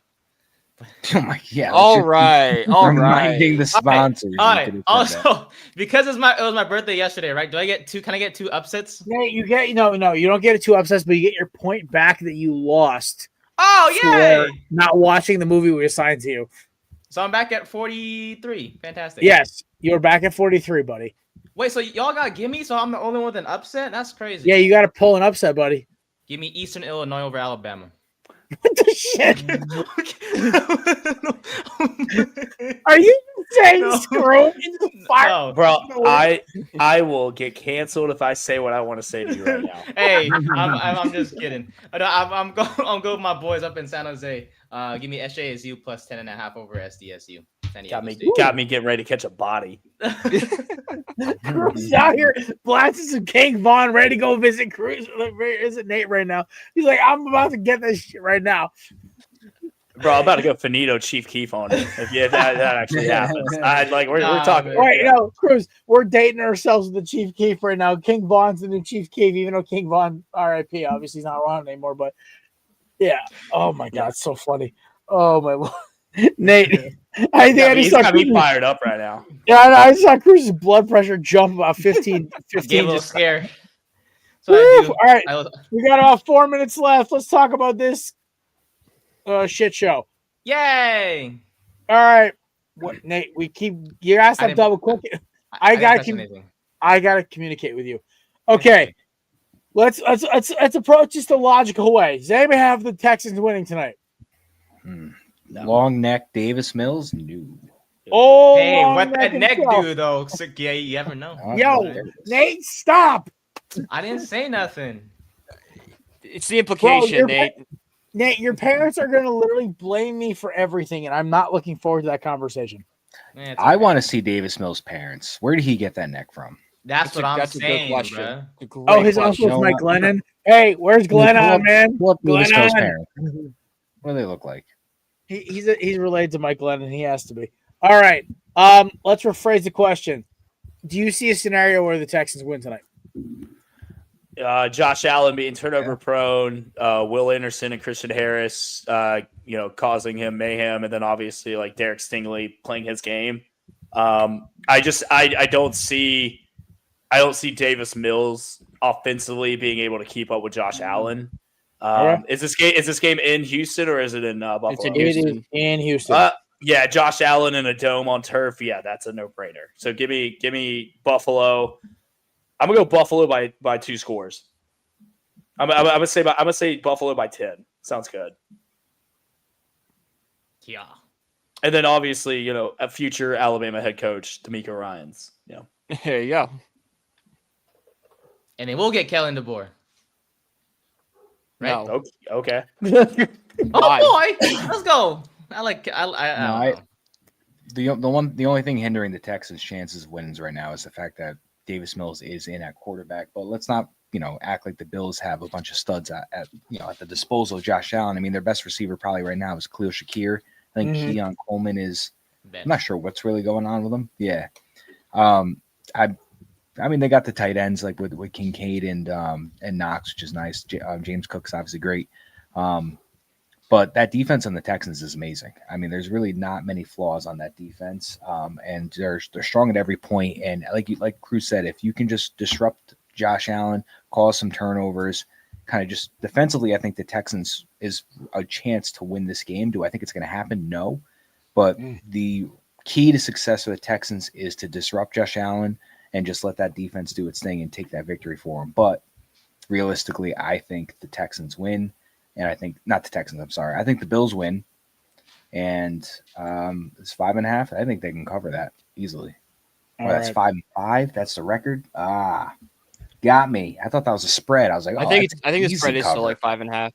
Yeah. All right. Reminding the sponsors. All right. Also, because it was my birthday yesterday, right? Can I get 2 upsets? Yeah, you don't get 2 upsets, but you get your point back that you lost. Oh, yeah. Not watching the movie we assigned to you. So I'm back at 43. Fantastic. Yes, you're back at 43, buddy. Wait, so y'all got gimme? So I'm the only one with an upset? That's crazy. Yeah, you got to pull an upset, buddy. Give me Eastern Illinois over Alabama. What the shit? Are you saying screw into the fire? No. Bro, I will get canceled if I say what I want to say to you right now. Hey, I'm just kidding. I'm going with my boys up in San Jose. Give me SJSU plus 10.5 over SDSU. Got me getting ready to catch a body. Cruz out here blasting some King Vaughn, ready to go visit Cruz. Visit Nate right now. He's like, I'm about to get this shit right now. Bro, I'm about to go Finito Chief Keef on it. If that actually happens, we're talking. Wait, no, Cruz, we're dating ourselves with the Chief Keef right now. King Vaughn's the new Chief Keef, even though King Vaughn, RIP, obviously he's not around anymore. But yeah, oh my god, it's so funny. Oh my lord, Nate. I think he's got me fired up right now. Yeah, I saw Cruz's blood pressure jump about 15. Gave a little scare. All right, we got about 4 minutes left. Let's talk about this shit show. Yay! All right, what, Nate? You asked that double quick. I gotta communicate with you. Okay, let's approach this the logical way. Does anybody have the Texans winning tonight? No. Long neck Davis Mills? No. Oh, hey, what that neck do though? Yeah, you never know. Yo, Nate, stop! I didn't say nothing. It's the implication, Nate. Nate, your parents are going to literally blame me for everything, and I'm not looking forward to that conversation. I want to see Davis Mills' parents. Where did he get that neck from? That's what I'm saying, bro. Oh, his uncle's Mike Glennon. Hey, where's Glenn on, man? Davis Mills' parents. What do they look like? He's related to Mike Glennon. He has to be. All right. Let's rephrase the question. Do you see a scenario where the Texans win tonight? Josh Allen being turnover prone, Will Anderson and Christian Harris, causing him mayhem, and then obviously like Derek Stingley playing his game. I don't see Davis Mills offensively being able to keep up with Josh Allen. Is this game in Houston or is it in Buffalo? It's in Houston. It is in Houston. Yeah, Josh Allen in a dome on turf. Yeah, that's a no-brainer. So give me Buffalo. I'm gonna go Buffalo by 2 scores. I'm gonna say Buffalo by 10. Sounds good. Yeah. And then obviously, a future Alabama head coach, D'Amico Ryans. There you go. And they will get Kellen DeBoer. Right? No. Okay. Oh boy, let's go. The only thing hindering the Texans' chances of wins right now is the fact that Davis Mills is in at quarterback. But let's not, act like the Bills have a bunch of studs at the disposal of Josh Allen. I mean, their best receiver probably right now is Khalil Shakir. I think Keon Coleman is. I'm not sure what's really going on with him. Yeah. I mean, they got the tight ends like with Kincaid and Knox, which is nice. James Cook's obviously great. But that defense on the Texans is amazing. I mean, there's really not many flaws on that defense, and they're strong at every point. And like Cruz said, if you can just disrupt Josh Allen, cause some turnovers, kind of just defensively, I think the Texans is a chance to win this game. Do I think it's going to happen? No. But the key to success for the Texans is to disrupt Josh Allen and just let that defense do its thing and take that victory for him. But realistically, I think the Texans win. And I think not the Texans. I'm sorry. I think the Bills win, and it's 5.5. I think they can cover that easily. That's 5-5. That's the record. Got me. I thought that was a spread. I was like, I think the spread is still like 5.5.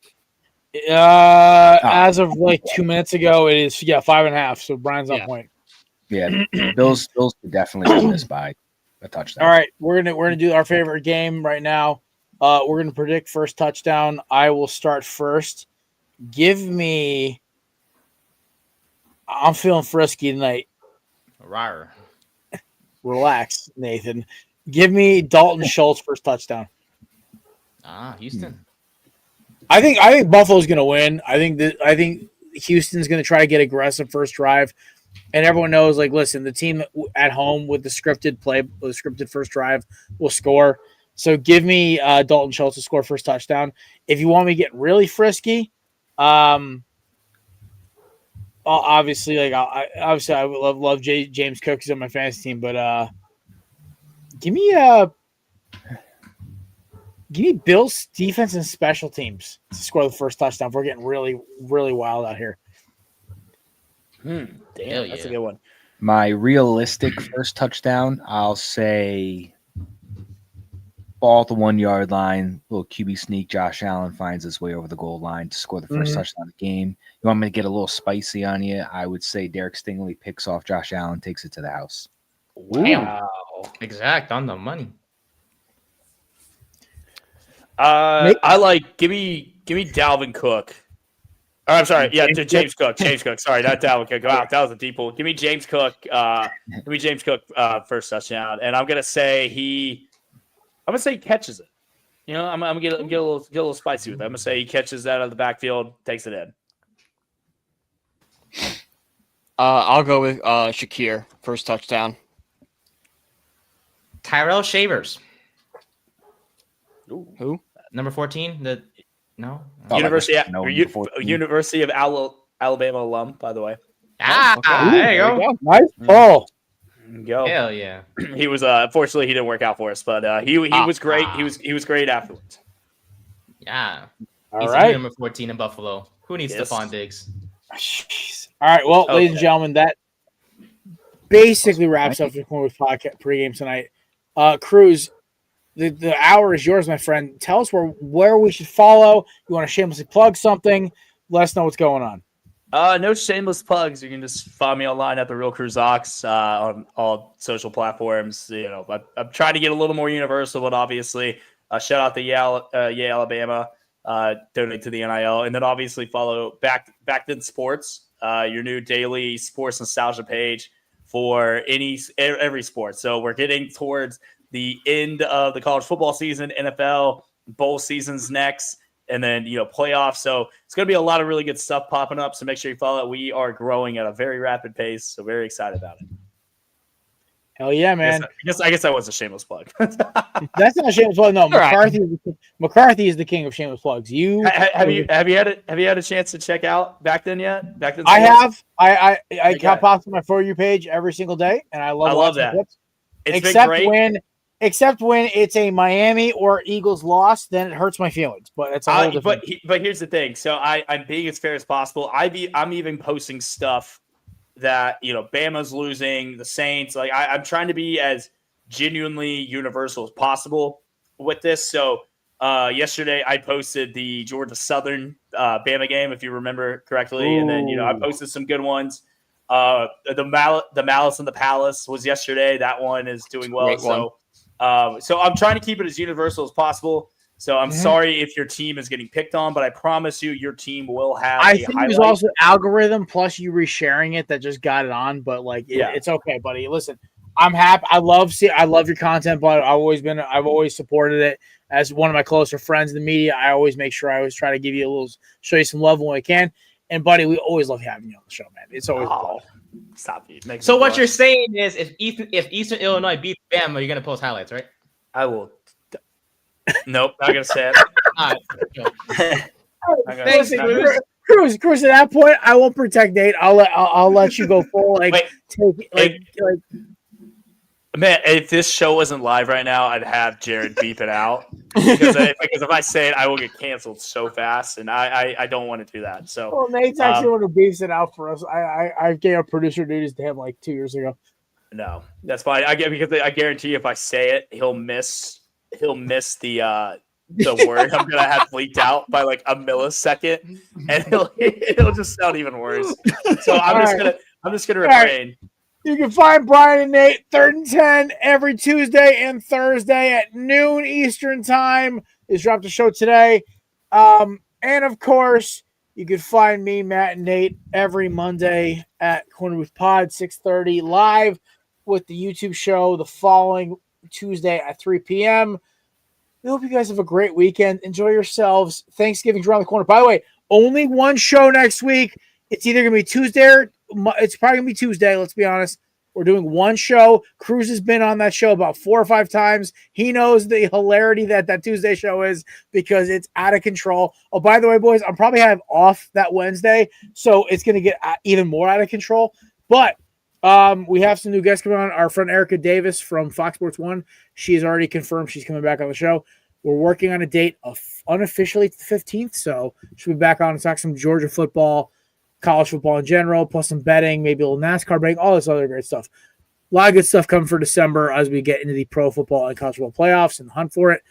As of like 2 minutes ago, it is 5.5. So Brian's on point. Yeah, Bills could definitely win this by a touchdown. All right, we're gonna do our favorite game right now. We're going to predict first touchdown. I will start first. I'm feeling frisky tonight. Rawr. Relax, Nathan. Give me Dalton Schultz first touchdown. Houston. I think Buffalo's going to win. I think Houston's going to try to get aggressive first drive. And everyone knows, listen, the team at home with the scripted play, the scripted first drive will score. So give me Dalton Schultz to score first touchdown. If you want me to get really frisky, obviously, I would love James Cook. He's on my fantasy team, but give me Bills defense and special teams to score the first touchdown. We're getting really, really wild out here. Damn, that's a good one. My realistic first touchdown, I'll say ball at the 1 yard line, little QB sneak. Josh Allen finds his way over the goal line to score the first touchdown of the game. You want me to get a little spicy on you? I would say Derek Stingley picks off Josh Allen, takes it to the house. Wow. Exact on the money. Give me Dalvin Cook. Oh, I'm sorry. Yeah, James Cook. James Cook. Sorry, not Dalvin Cook. Wow, that was a deep pull. Give me James Cook. First touchdown, and I'm gonna say he catches it. I'm gonna get a little spicy with it. I'm gonna say he catches that out of the backfield, takes it in. I'll go with Shakir first touchdown. Tyrell Shavers. Ooh. Who? Number 14. University of Alabama alum, by the way. There you go. Nice pull. Go. Hell yeah. He was unfortunately he didn't work out for us, but he was great. He was great afterwards. Yeah. All right. Number 14 in Buffalo. Who needs Stephon Diggs? Jeez. All right. Well, ladies and gentlemen, that basically wraps up the Korner Booth Podcast pregame tonight. Cruz, the hour is yours, my friend. Tell us where we should follow. You want to shamelessly plug something? Let us know what's going on. No shameless plugs. You can just find me online at the Real Cruz Ox on all social platforms. I'm trying to get a little more universal, but obviously, shout out to Yale, Alabama. Donate to the NIL, and then obviously follow Back Then Sports, your new daily sports nostalgia page for every sport. So we're getting towards the end of the college football season, NFL bowl season's next. And then, playoffs. So it's going to be a lot of really good stuff popping up. So make sure you follow it. We are growing at a very rapid pace. So very excited about it. Hell yeah, man. I guess that was a shameless plug. That's not a shameless plug. No, McCarthy is the king of shameless plugs. Have you had a chance to check out Back Then yet? Back Then I have. I got pops on my For You page every single day, and I love that. It's been great. Except when it's a Miami or Eagles loss, then it hurts my feelings. But it's a whole different. But here's the thing. So I'm being as fair as possible. I'm even posting stuff that Bama's losing, the Saints. Like I'm trying to be as genuinely universal as possible with this. So yesterday I posted the Georgia Southern Bama game, if you remember correctly, and then I posted some good ones. The Malice in the Palace was yesterday. That one is doing well. So I'm trying to keep it as universal as possible. So I'm sorry if your team is getting picked on, but I promise you your team will have I think it was also algorithm plus you resharing it that just got it on, but it's okay, buddy. Listen, I'm happy. I love your content, but I've always supported it as one of my closer friends in the media. I always make sure I always try to give you show you some love when I can. And buddy, we always love having you on the show, man. It's always stop you. So what you're saying is if Eastern Illinois beats Bama, you're gonna post highlights, right? I will. Nope, not gonna say it. Cruz. At that point, I won't protect Nate. I'll let you go full. Man, if this show wasn't live right now, I'd have Jared beep it out because if I say it, I will get canceled so fast, and I don't want to do that. So, Nate's actually one who beeps it out for us. I gave up producer duties to him like 2 years ago. No, that's fine. Because I guarantee you, if I say it, he'll miss the word I'm gonna have leaked out by like a millisecond, and it'll just sound even worse. So I'm just gonna refrain. Right. You can find Brian and Nate 3rd and 10 every Tuesday and Thursday at noon Eastern time. They dropped a show today. And of course, you can find me, Matt and Nate, every Monday at Korner Booth Pod, 6:30 live with the YouTube show the following Tuesday at 3 p.m. We hope you guys have a great weekend. Enjoy yourselves. Thanksgiving's around the corner. By the way, only one show next week. It's either going to be Tuesday or it's probably going to be Tuesday, let's be honest. We're doing one show. Cruz has been on that show about 4 or 5 times. He knows the hilarity that Tuesday show is because it's out of control. Oh, by the way, boys, I'm probably have off that Wednesday, so it's going to get even more out of control. But we have some new guests coming on. Our friend Erica Davis from Fox Sports 1. She has already confirmed she's coming back on the show. We're working on a date of unofficially the 15th, so she'll be back on to talk some Georgia football, college football in general, plus some betting, maybe a little NASCAR betting, all this other great stuff. A lot of good stuff coming for December as we get into the pro football and college football playoffs and the hunt for it.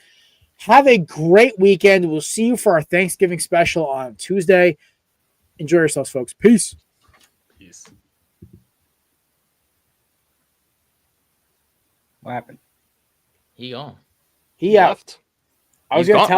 Have a great weekend. We'll see you for our Thanksgiving special on Tuesday. Enjoy yourselves, folks. Peace. What happened? He out. I was going to tell